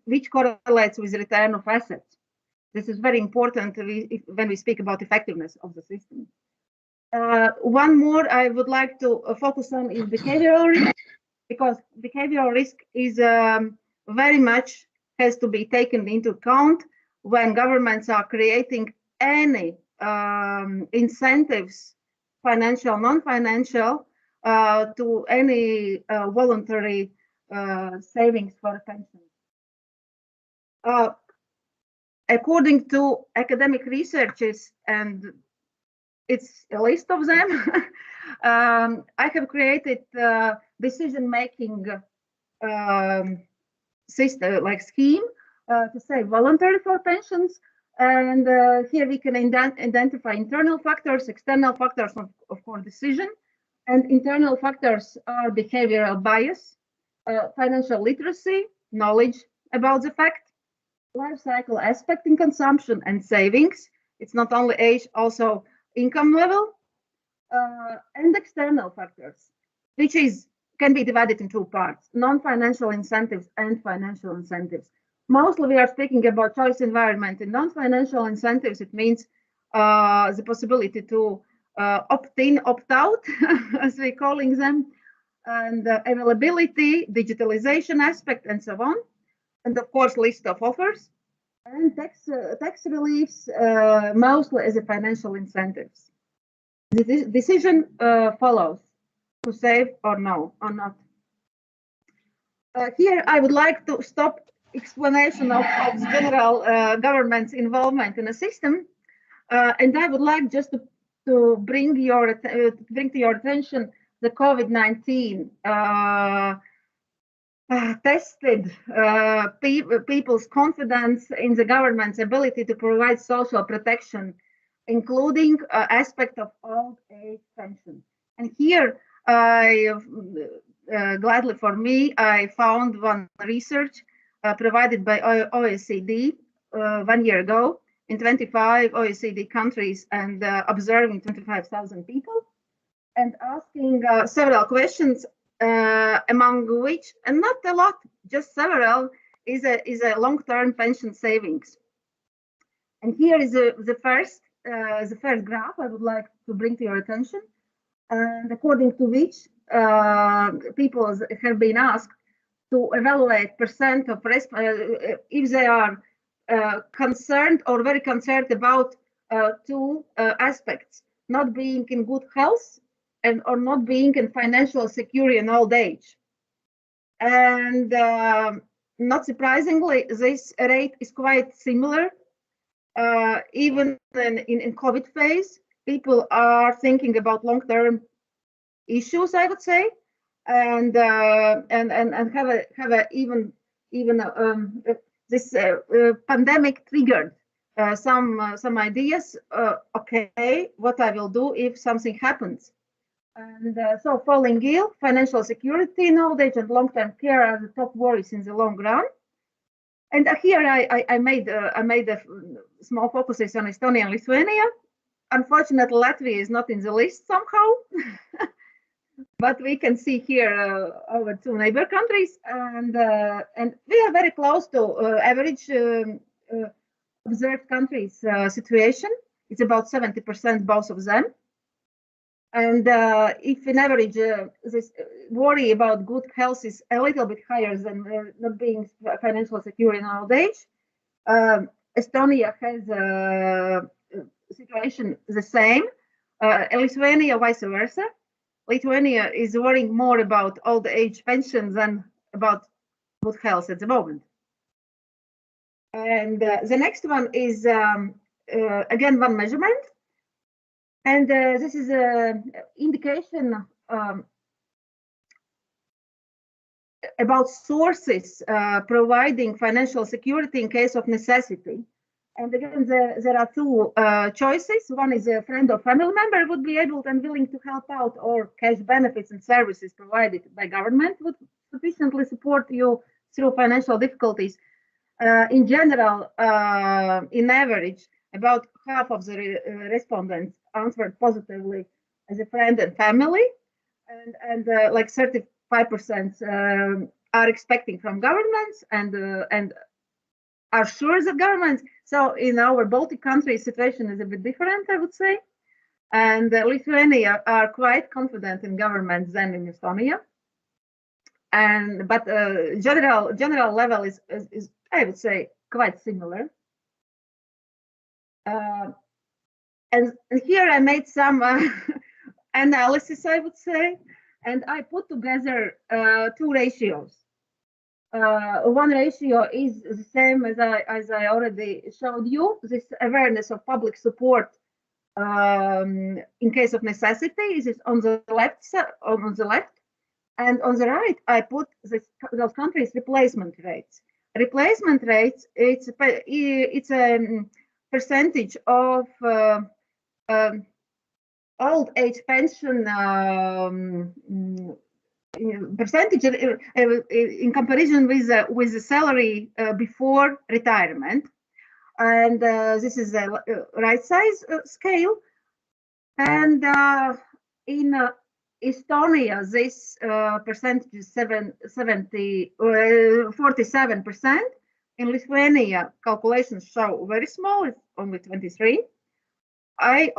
Speaker 6: which correlates with return of assets. This is very important when we speak about effectiveness of the system. One more I would like to focus on is behavioral risk, because behavioral risk is very much has to be taken into account when governments are creating any incentives, financial, non-financial, to any voluntary savings for pensions. According to academic researches, and it's a list of them, I have created decision-making system, like scheme, to say voluntary for pensions. And here we can identify internal factors, external factors of course decision. And internal factors are behavioral bias, financial literacy, knowledge about the fact, life cycle aspect in consumption and savings. It's not only age, also income level, and external factors, which can be divided in two parts: non-financial incentives and financial incentives. Mostly we are speaking about choice environment. In non-financial incentives, it means the possibility to opt in, opt out, as we're calling them, and availability, digitalization aspect, and so on. And of course, list of offers and tax reliefs, mostly as a financial incentives. The decision follows to save or no or not. Here, I would like to stop explanation of general government's involvement in a system, and I would like just to bring to your attention the COVID-19 tested people's confidence in the government's ability to provide social protection, including aspect of old age pension. And here, gladly for me, I found one research provided by OECD 1 year ago in 25 OECD countries, and observing 25,000 people, and asking several questions, among which, and not a lot, just several, is a long-term pension savings. And here is the first graph I would like to bring to your attention, and according to which people have been asked to evaluate percent of if they are concerned or very concerned about two aspects: not being in good health or not being in financial security in old age. And not surprisingly, this rate is quite similar. Even in COVID phase, people are thinking about long-term issues, I would say, and have a even this pandemic triggered some ideas. Okay, what I will do if something happens. And so falling ill, financial security in old age, and long-term care are the top worries in the long run. And here I made a small focuses on Estonia and Lithuania. Unfortunately, Latvia is not in the list somehow. But we can see here our two neighbor countries, and we are very close to average observed countries situation. It's about 70% both of them. And if in average this worry about good health is a little bit higher than not being financially secure in old age, Estonia has a situation the same. Lithuania vice versa. Lithuania is worrying more about old age pensions than about good health at the moment. And the next one is again one measurement. And this is an indication about sources providing financial security in case of necessity. And again, there are two choices. One is a friend or family member would be able and willing to help out, or cash benefits and services provided by government would sufficiently support you through financial difficulties. In general, in average, about half of the respondents answered positively as a friend and family, and like 35% are expecting from governments and are sure that governments. So in our Baltic countries, situation is a bit different, I would say. And Lithuania are quite confident in governments than in Estonia. And but general level is I would say quite similar. And here I made some analysis, I would say, and I put together two ratios. One ratio is the same as I already showed you, this awareness of public support in case of necessity. This is on the left and on the right I put those countries' replacement rates. Replacement rates, it's a percentage of old age pension percentage in comparison with the salary before retirement, and this is the right size scale. And in Estonia, this percentage is 47%. In Lithuania, calculations show very small; it's only 23%. I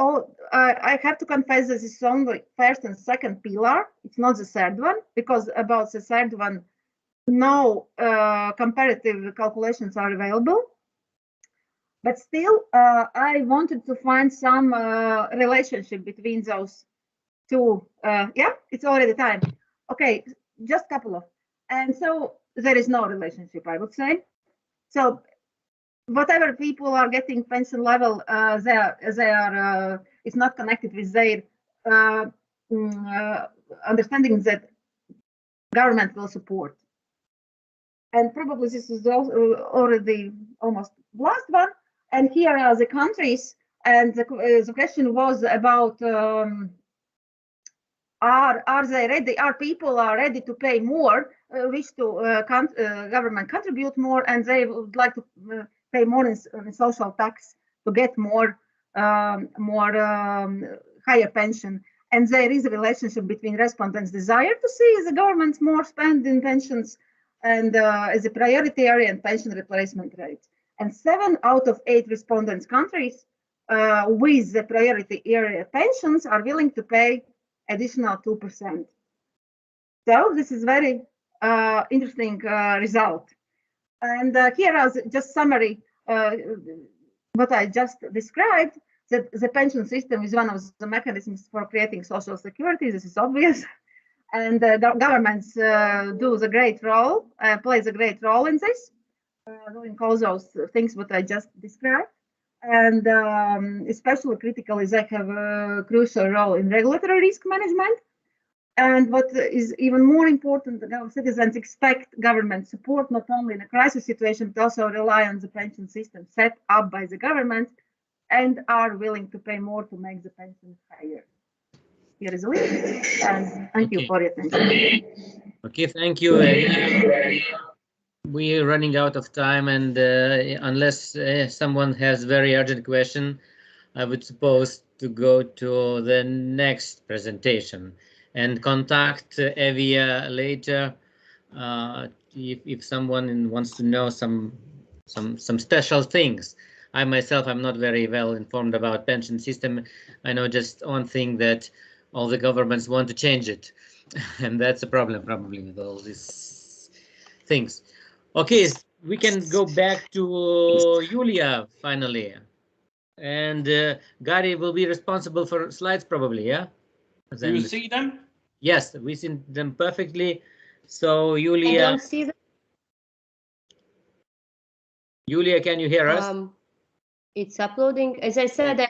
Speaker 6: have to confess that it's only first and second pillar. It's not the third one, because about the third one, no comparative calculations are available. But still, I wanted to find some relationship between those two. Yeah, it's already time. Okay, just a couple of. And so there is no relationship, I would say. So whatever people are getting pension level, they are it's not connected with their understanding that government will support. And probably this is already almost last one. And here are the countries, and the question was about are they ready? Are people ready to pay more? Wish to government contribute more, and they would like to pay more in social tax to get more higher pension. And there is a relationship between respondents' desire to see the government more spend in pensions and as a priority area and pension replacement rate. And 7 out of 8 respondents' countries with the priority area pensions are willing to pay additional 2%. So this is very interesting result. And here is just summary what I just described, that the pension system is one of the mechanisms for creating social security. This is obvious. And governments do the great role, plays a great role in this, doing all those things what I just described. And especially critical is they have a crucial role in regulatory risk management. And what is even more important, our citizens expect government support not only in a crisis situation, but also rely on the pension system set up by the government and are willing to pay more to make the pension higher. Here is a link, and thank you for your attention.
Speaker 1: Okay, thank you. We are running out of time, and unless someone has very urgent question, I would suppose to go to the next presentation. and contact Evia later if someone wants to know some special things. I myself, I'm not very well informed about pension system. I know just one thing, that all the governments want to change it, and that's a problem probably with all these things. Okay, we can go back to Julia finally, and Gary will be responsible for slides probably, yeah?
Speaker 2: Do you see them?
Speaker 1: Yes, we see them perfectly. So Julia,
Speaker 5: I don't see them.
Speaker 1: Julia, can you hear us?
Speaker 5: It's uploading. As I said,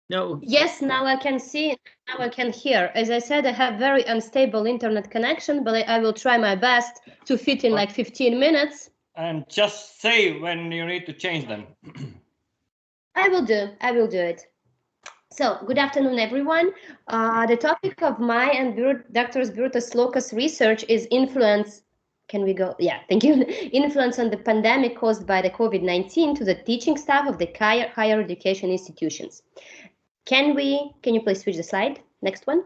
Speaker 1: no.
Speaker 5: Yes, now I can see, now I can hear. As I said, I have very unstable internet connection, but I will try my best to fit in like 15 minutes.
Speaker 2: And just say when you need to change them.
Speaker 5: I will do it. So, good afternoon, everyone. The topic of my and Dr. Birutės Laukas research is influence. Can we go? Yeah, thank you. Influence on the pandemic caused by the COVID-19 to the teaching staff of the higher education institutions. Can you please switch the slide? Next one.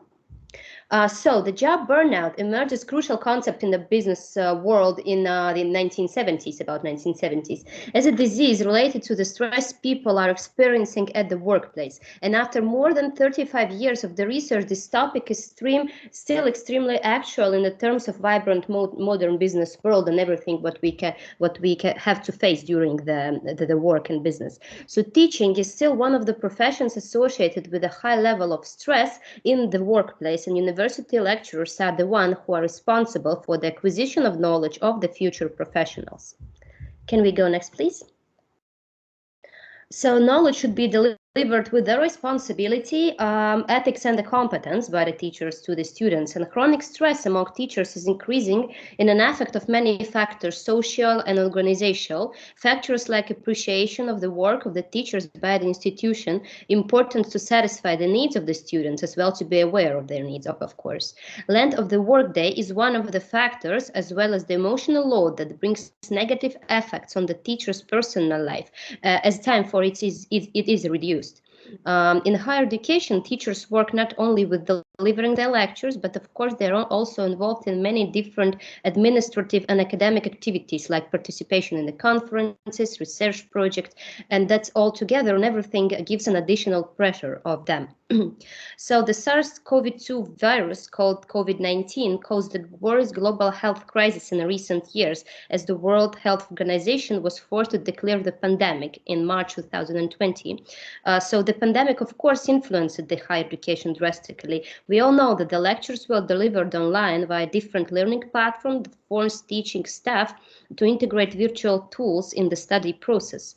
Speaker 5: So the job burnout emerged as a crucial concept in the business world in the 1970s, about 1970s, as a disease related to the stress people are experiencing at the workplace. And after more than 35 years of the research, this topic is still extremely actual in the terms of vibrant modern business world and everything what we have to face during the work and business. So teaching is still one of the professions associated with a high level of stress in the workplace, and university lecturers are the ones who are responsible for the acquisition of knowledge of the future professionals. Can we go next, please? So knowledge should be delivered with the responsibility, ethics and the competence by the teachers to the students. And chronic stress among teachers is increasing in an effect of many factors, social and organizational. Factors like appreciation of the work of the teachers by the institution, importance to satisfy the needs of the students as well, to be aware of their needs, of course. Length of the workday is one of the factors, as well as the emotional load that brings negative effects on the teacher's personal life, as time for it is reduced. In higher education, teachers work not only with delivering their lectures, but of course they are also involved in many different administrative and academic activities, like participation in the conferences, research projects, and that's all together, and everything gives an additional pressure of them. So the SARS-CoV-2 virus, called COVID-19, caused the worst global health crisis in recent years, as the World Health Organization was forced to declare the pandemic in March 2020. So the pandemic, of course, influenced the higher education drastically. We all know that the lectures were delivered online via different learning platforms that force teaching staff to integrate virtual tools in the study process.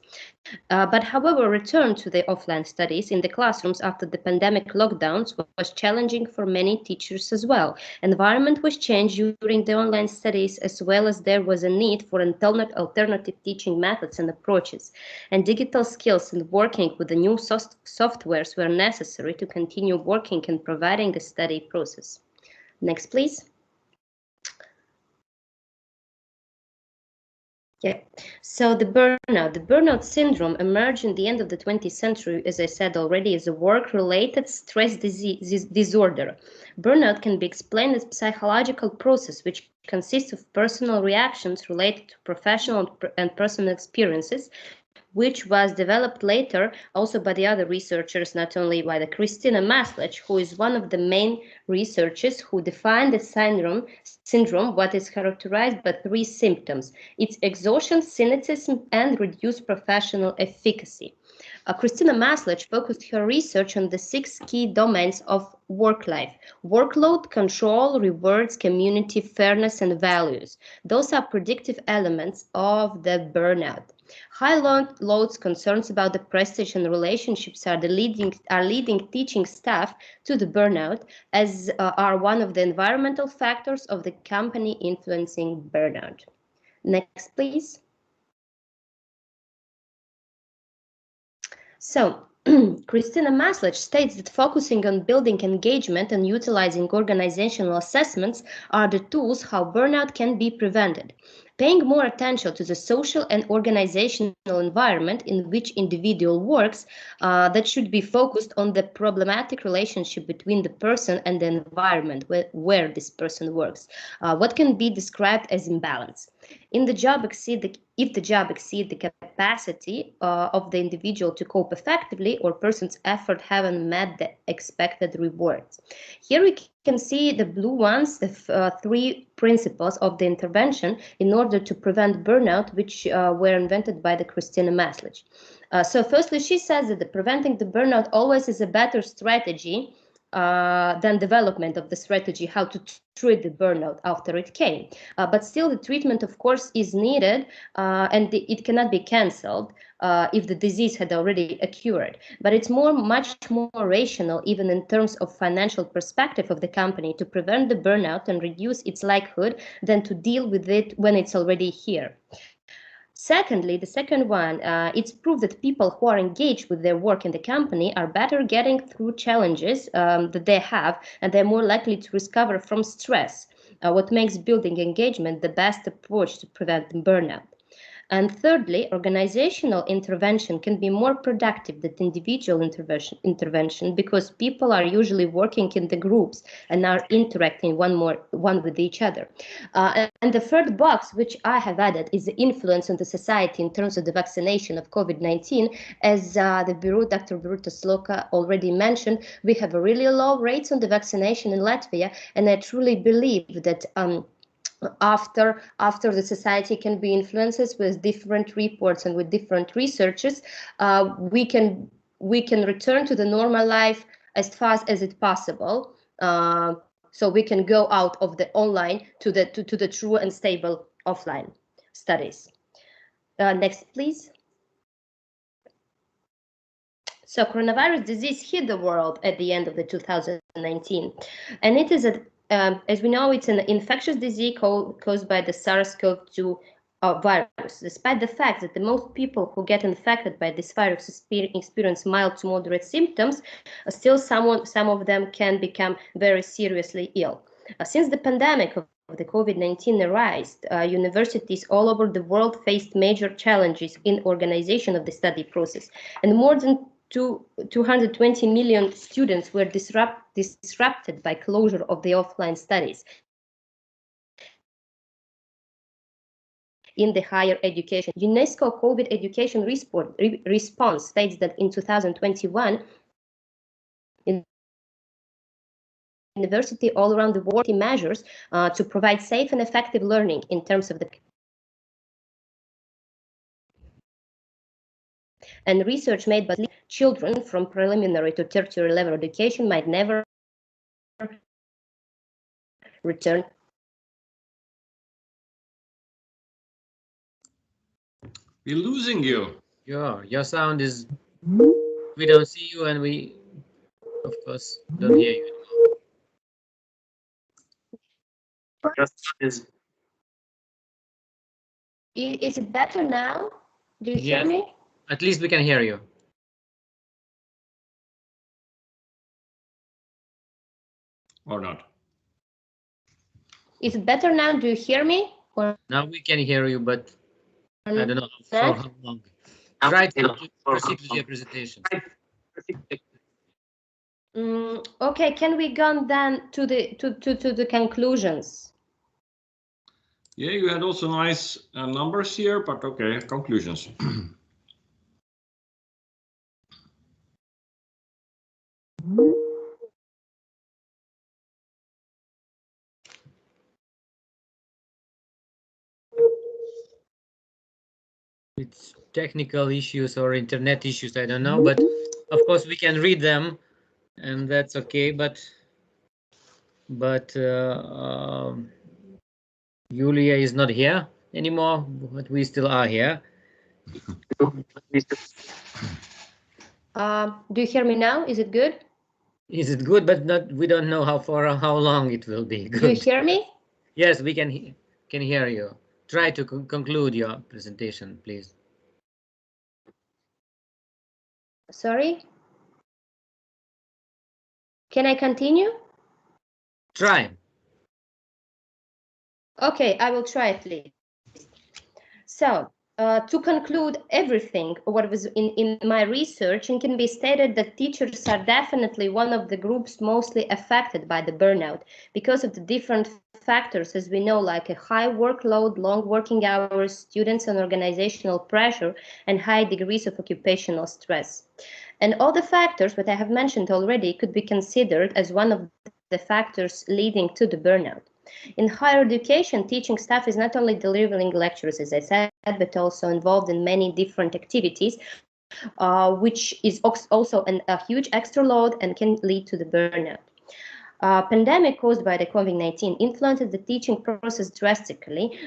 Speaker 5: But however, return to the offline studies in the classrooms after the pandemic lockdowns was challenging for many teachers as well. Environment was changed during the online studies, as well as there was a need for alternative teaching methods and approaches. And digital skills and working with the new softwares were necessary to continue working and providing the study process. Next, please. Yeah, so the burnout syndrome emerged in the end of the 20th century, as I said already, as a work-related stress disorder. Burnout can be explained as a psychological process which consists of personal reactions related to professional and personal experiences, which was developed later also by the other researchers, not only by the Christina Maslach, who is one of the main researchers who defined the syndrome, what is characterized by 3 symptoms. It's exhaustion, cynicism, and reduced professional efficacy. Christina Maslach focused her research on the 6 key domains of work life: workload, control, rewards, community, fairness, and values. Those are predictive elements of the burnout. High loads, concerns about the prestige and relationships are leading teaching staff to the burnout, as are one of the environmental factors of the company influencing burnout. Next, please. So, Christina Maslach states that focusing on building engagement and utilizing organizational assessments are the tools how burnout can be prevented. Paying more attention to the social and organizational environment in which individual works, that should be focused on the problematic relationship between the person and the environment where this person works. What can be described as imbalance? If the job exceeds the capacity of the individual to cope effectively, or person's effort haven't met the expected rewards. Here we can see the blue ones, the three principles of the intervention in order to prevent burnout, which were invented by the Christina Maslich. So firstly, she says that preventing the burnout always is a better strategy than development of the strategy how to treat the burnout after it came. But still the treatment, of course, is needed, and it cannot be cancelled if the disease had already occurred. But it's much more rational, even in terms of financial perspective of the company, to prevent the burnout and reduce its likelihood than to deal with it when it's already here. Secondly, the second one, it's proof that people who are engaged with their work in the company are better getting through challenges that they have, and they're more likely to recover from stress, what makes building engagement the best approach to prevent burnout. And thirdly, organizational intervention can be more productive than individual intervention because people are usually working in the groups and are interacting one with each other. And the third box, which I have added, is the influence on the society in terms of the vaccination of COVID-19. As Dr. Birutė Sloka already mentioned, we have a really low rates on the vaccination in Latvia, and I truly believe that after the society can be influenced with different reports and with different researchers, we can return to the normal life as fast as it's possible. So we can go out of the online to the true and stable offline studies. Next, please. So coronavirus disease hit the world at the end of the 2019, and it is as we know, it's an infectious disease caused by the SARS-CoV-2 virus. Despite the fact that the most people who get infected by this virus experience mild to moderate symptoms, still some of them can become very seriously ill. Since the pandemic of the COVID-19 arose, universities all over the world faced major challenges in organization of the study process, and more than 220 million students were disrupted by closure of the offline studies in the higher education. UNESCO COVID education response states that in 2021, universities all around the world measures to provide safe and effective learning in terms of the and research made by children from preliminary to tertiary level education might never return.
Speaker 2: We're losing you.
Speaker 1: Yeah, your sound is, we don't see you, and we, of course, don't hear you anymore.
Speaker 5: Is it better now? Do you hear me?
Speaker 1: At least we can hear you.
Speaker 2: Or not?
Speaker 5: Is it better now? Do you hear me? Or
Speaker 1: now we can hear you, but I don't know for how long. Try to proceed with your presentation.
Speaker 5: Okay, can we go then to the conclusions?
Speaker 2: Yeah, you had also nice numbers here, but okay, conclusions.
Speaker 1: It's technical issues or internet issues, I don't know, but of course we can read them, and that's okay. But Julia is not here anymore, but we still are here.
Speaker 5: Do you hear me now? Is it good?
Speaker 1: Is it good? But not. We don't know how far or how long it will be. Good.
Speaker 5: Do you hear me?
Speaker 1: Yes, we can hear you. Try to conclude your presentation, please.
Speaker 5: Sorry? Can I continue?
Speaker 1: Try.
Speaker 5: Okay, I will try at least. So to conclude everything, what was in my research, it can be stated that teachers are definitely one of the groups mostly affected by the burnout because of the different factors, as we know, like a high workload, long working hours, students and organizational pressure, and high degrees of occupational stress. And all the factors that I have mentioned already could be considered as one of the factors leading to the burnout. In higher education, teaching staff is not only delivering lectures, as I said, but also involved in many different activities, which is also a huge extra load and can lead to the burnout. Pandemic caused by the COVID-19 influenced the teaching process drastically.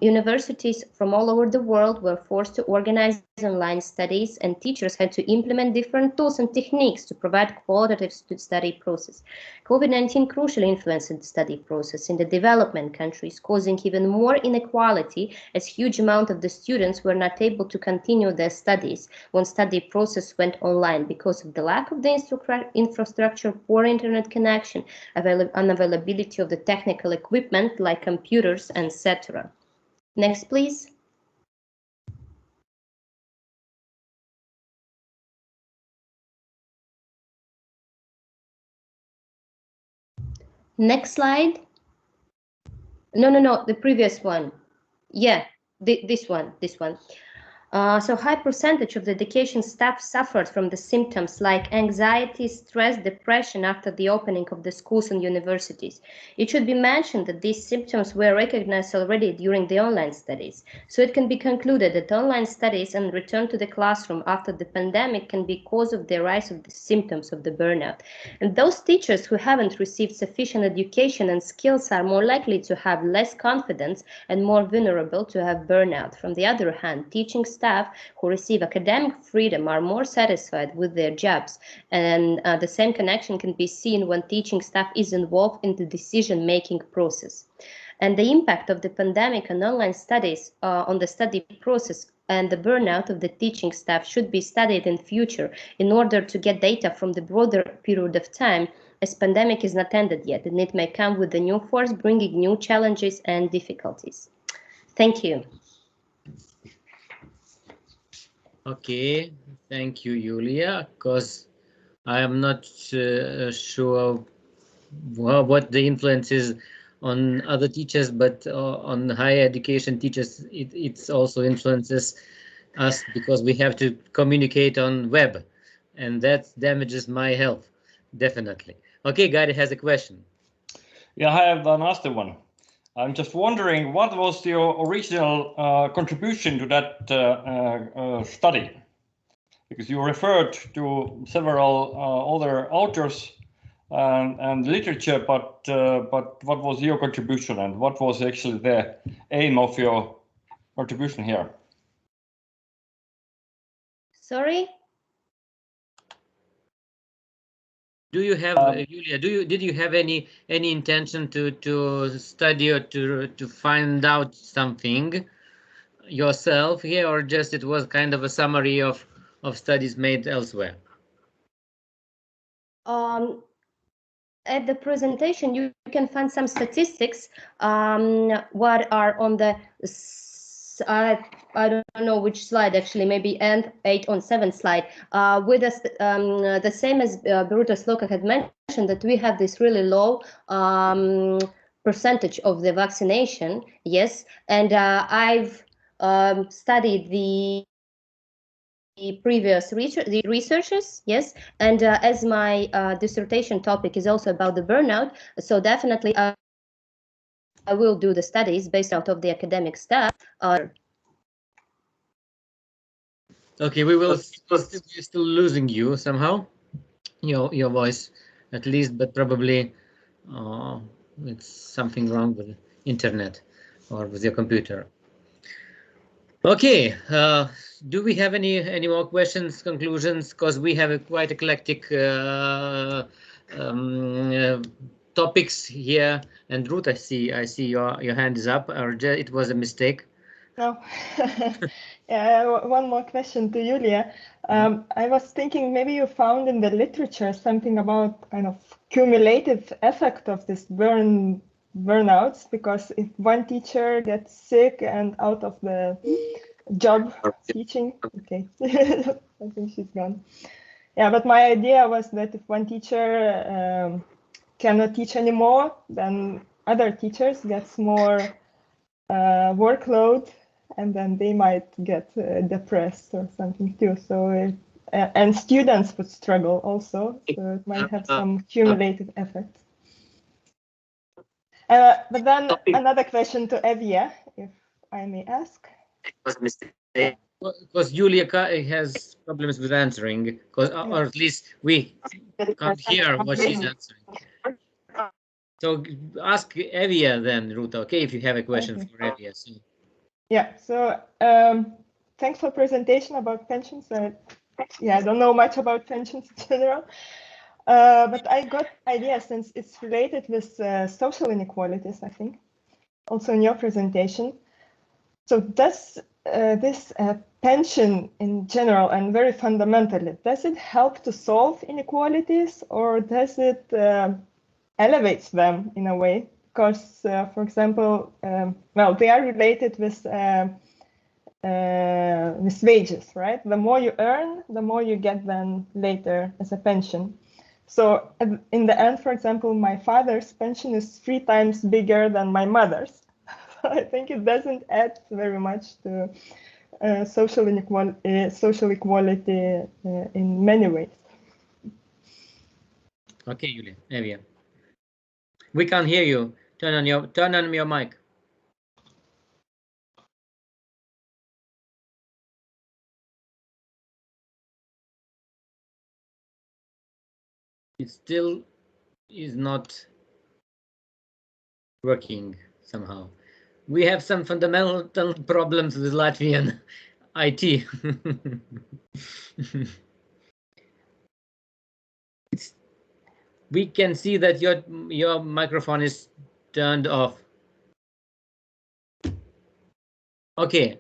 Speaker 5: Universities from all over the world were forced to organize online studies, and teachers had to implement different tools and techniques to provide qualitative study process. COVID-19 crucially influenced the study process in the development countries, causing even more inequality, as huge amount of the students were not able to continue their studies when study process went online because of the lack of the infrastructure, poor internet connection, unavailability of the technical equipment like computers, etc. Next, please. Next slide. No, the previous one. Yeah, this one. So high percentage of the education staff suffered from the symptoms like anxiety, stress, depression after the opening of the schools and universities. It should be mentioned that these symptoms were recognized already during the online studies. So it can be concluded that online studies and return to the classroom after the pandemic can be cause of the rise of the symptoms of the burnout. And those teachers who haven't received sufficient education and skills are more likely to have less confidence and more vulnerable to have burnout. From the other hand, teaching staff who receive academic freedom are more satisfied with their jobs, and the same connection can be seen when teaching staff is involved in the decision-making process. And the impact of the pandemic and online studies on the study process and the burnout of the teaching staff should be studied in future in order to get data from the broader period of time, as pandemic is not ended yet, and it may come with a new force, bringing new challenges and difficulties. Thank you.
Speaker 1: Okay, thank you, Julia, because I am not sure what the influence is on other teachers, but on higher education teachers, it also influences us because we have to communicate on web, and that damages my health, definitely. Okay, Gary has a question.
Speaker 2: Yeah, I have another one. I'm just wondering, what was your original contribution to that study? Because you referred to several other authors and literature, but what was your contribution, and what was actually the aim of your contribution here?
Speaker 5: Sorry?
Speaker 1: Do you have, Julia? Did you have any intention to study or to find out something yourself here, or just it was kind of a summary of studies made elsewhere?
Speaker 5: At the presentation, you can find some statistics what are on the I don't know which slide actually, maybe end 8 on 7 slide, with us the same as Birutė Sloka had mentioned, that we have this really low percentage of the vaccination, yes, and I've studied the previous researchers, yes, and as my dissertation topic is also about the burnout, so definitely I will do the studies based out of the academic staff.
Speaker 1: Okay, we will still losing you somehow, your voice at least, but probably it's something wrong with the internet or with your computer. Okay, do we have any more questions, conclusions? Because we have a quite eclectic topics here. And Ruth, I see your hand is up, or it was a mistake.
Speaker 7: No. Yeah, one more question to Julia. I was thinking maybe you found in the literature something about kind of cumulative effect of this burnout burnouts, because if one teacher gets sick and out of the job teaching, okay, I think she's gone. Yeah, but my idea was that if one teacher cannot teach anymore, then other teachers gets more workload, and then they might get depressed or something too. So and students would struggle also, so it might have some cumulative effect. But then another question to Evia, if I may ask.
Speaker 1: Because Julia has problems with answering, or at least we can't hear what she's answering. So ask Evia then, Ruta, okay, if you have a question for Evia. So.
Speaker 7: Yeah, so thanks for presentation about pensions. Yeah, I don't know much about pensions in general, but I got ideas since it's related with social inequalities, I think, also in your presentation. So does this pension in general and very fundamentally, does it help to solve inequalities, or does it elevate them in a way? Because, for example, well, they are related with wages, right? The more you earn, the more you get then later as a pension. So in the end, for example, my father's pension is 3 times bigger than my mother's. I think it doesn't add very much to social equality in many ways.
Speaker 1: Okay, Julia, Evia. We can't hear you. Turn on your mic. It still is not working somehow. We have some fundamental problems with Latvian IT. We can see that your microphone is turned off. Okay.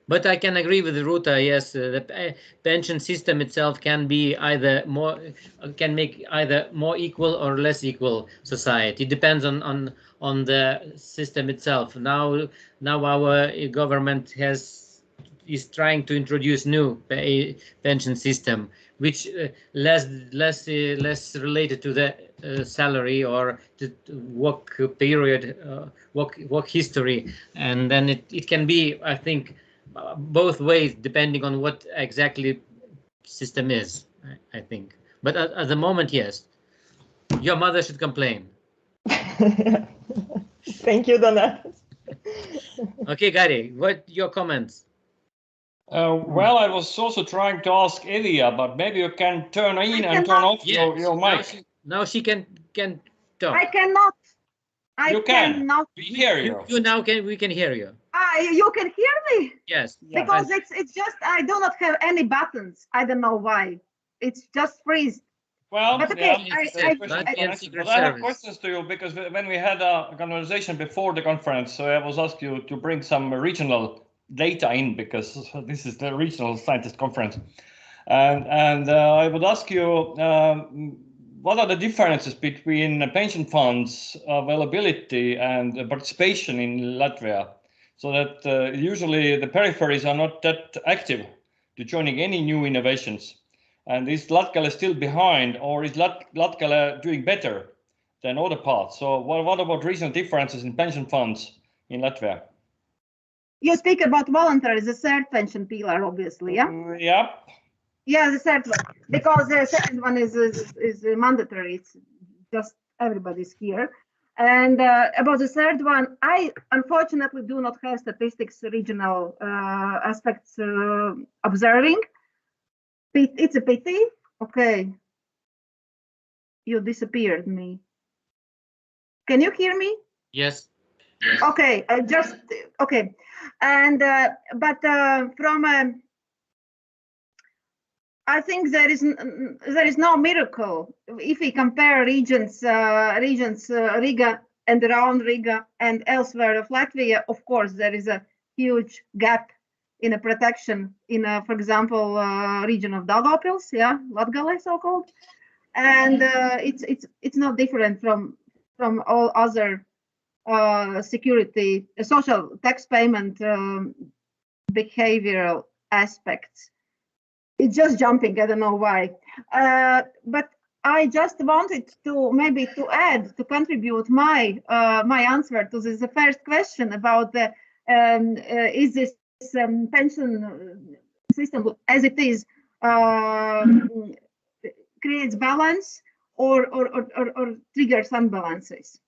Speaker 1: But I can agree with Ruta. Yes, the pension system itself can be can make either more equal or less equal society. It depends on the system itself. Now our government is trying to introduce new pension system, which less related to the salary or to work period, work history, and then it can be, I think, both ways depending on what exactly system is, I think. But at the moment, yes, your mother should complain.
Speaker 7: Thank you, Donna.
Speaker 2: Okay,
Speaker 1: Gary, what your comments?
Speaker 2: Well, I was also trying to ask Evia, but maybe you can turn in and turn off your mic.
Speaker 1: Now she can talk.
Speaker 4: I cannot.
Speaker 2: You cannot. We hear you.
Speaker 1: We can hear you.
Speaker 4: You can hear me?
Speaker 1: Yes.
Speaker 4: Because it's just I do not have any buttons. I don't know why. It's just freeze.
Speaker 2: Well,
Speaker 4: but okay,
Speaker 2: I have questions to you, because when we had a conversation before the conference, so I was asked you to bring some regional data in, because this is the regional scientist conference, and I would ask you, what are the differences between pension funds availability and participation in Latvia? So that usually the peripheries are not that active to joining any new innovations. And is Latgale still behind, or is Latgale doing better than other parts? So what about regional differences in pension funds in Latvia?
Speaker 4: You speak about voluntary, the third pension pillar, obviously, yeah?
Speaker 2: Yeah.
Speaker 4: Yeah, the third one, because the second one is mandatory. It's just everybody's here. And about the third one, I unfortunately do not have statistics, regional aspects observing. It's a pity. Okay. You disappeared me. Can you hear me?
Speaker 1: Yes.
Speaker 4: Okay, okay. And but from I think there is no miracle if we compare regions Riga and around Riga and elsewhere of Latvia. Of course, there is a huge gap in a protection in, for example, region of Daugavpils, yeah, Latgale so-called.
Speaker 6: and it's not different from all other security, social tax payment behavioral aspects. It's just jumping. I don't know why, but I just wanted to maybe to contribute my my answer to this first question about the is this pension system as it is creates balance or triggers imbalances.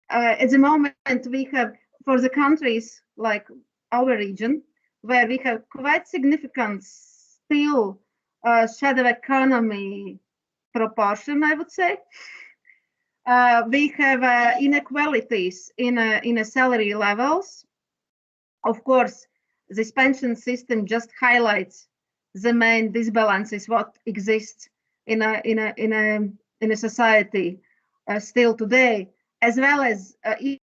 Speaker 6: At the moment, we have, for the countries like our region, where we have quite significant still shadow economy proportion, I would say. We have inequalities in salary levels. Of course, this pension system just highlights the main disbalances what exists in a society still today, as well as if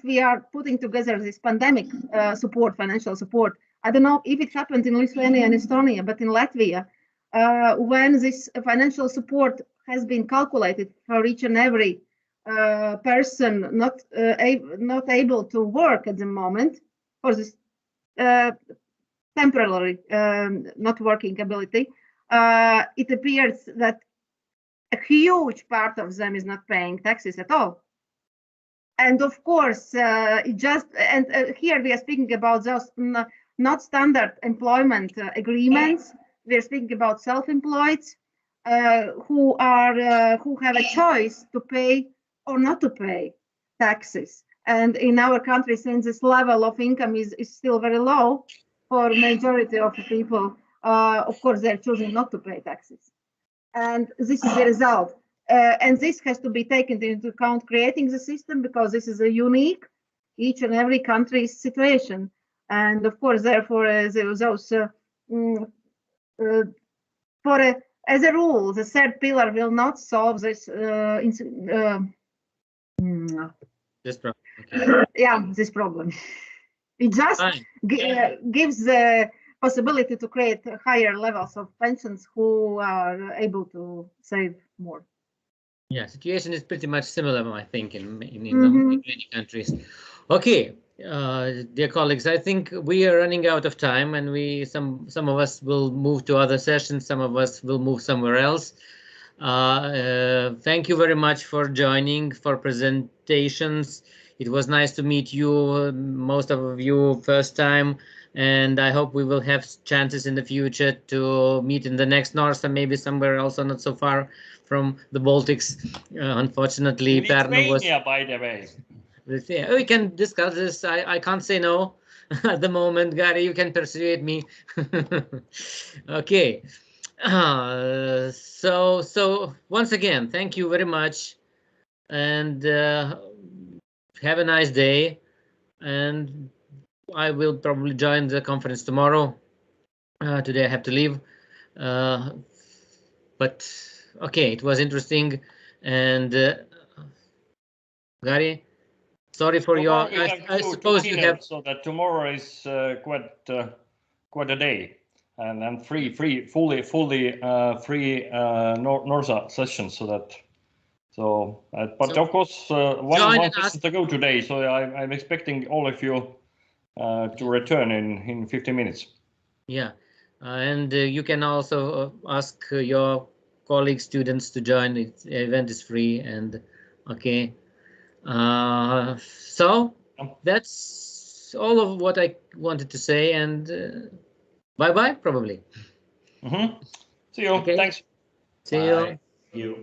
Speaker 6: we are putting together this pandemic support, financial support. I don't know if it happened in Lithuania and Estonia, but in Latvia, when this financial support has been calculated for each and every person not able to work at the moment, for this temporary not working ability, it appears that a huge part of them is not paying taxes at all. And of course, here we are speaking about those not standard employment agreements. We are speaking about self-employed who have a choice to pay or not to pay taxes. And in our country, since this level of income is still very low for majority of the people, of course, they're choosing not to pay taxes. And this is the result. And this has to be taken into account creating the system, because this is a unique each and every country's situation. And of course, therefore, as a rule, the third pillar will not solve this
Speaker 1: this problem. Okay.
Speaker 6: Yeah, this problem. It just gives the possibility to create higher levels of pensions who are able to save more.
Speaker 1: Yeah, situation is pretty much similar, I think, in many countries. Okay, dear colleagues, I think we are running out of time, and some of us will move to other sessions, some of us will move somewhere else. Thank you very much for joining for presentations. It was nice to meet you, most of you first time, and I hope we will have chances in the future to meet in the next NoRSA, maybe somewhere else, not so far from the Baltics. Unfortunately,
Speaker 2: Lithuania, by the way.
Speaker 1: We can discuss this. I can't say no at the moment. Gary, you can persuade me. Okay. So once again, thank you very much, and have a nice day. And I will probably join the conference tomorrow. Today I have to leave, but okay, it was interesting. And Gary, sorry for
Speaker 2: tomorrow
Speaker 1: your. I suppose you have.
Speaker 2: So that tomorrow is quite a day, and fully free NoRSA session. But of course, one session to go today. So I'm expecting all of you to return in 15 minutes.
Speaker 1: Yeah, and you can also ask your colleagues, students to join. The event is free, and okay. So that's all of what I wanted to say, and bye-bye, probably.
Speaker 2: See you. Okay. Thanks.
Speaker 1: See you.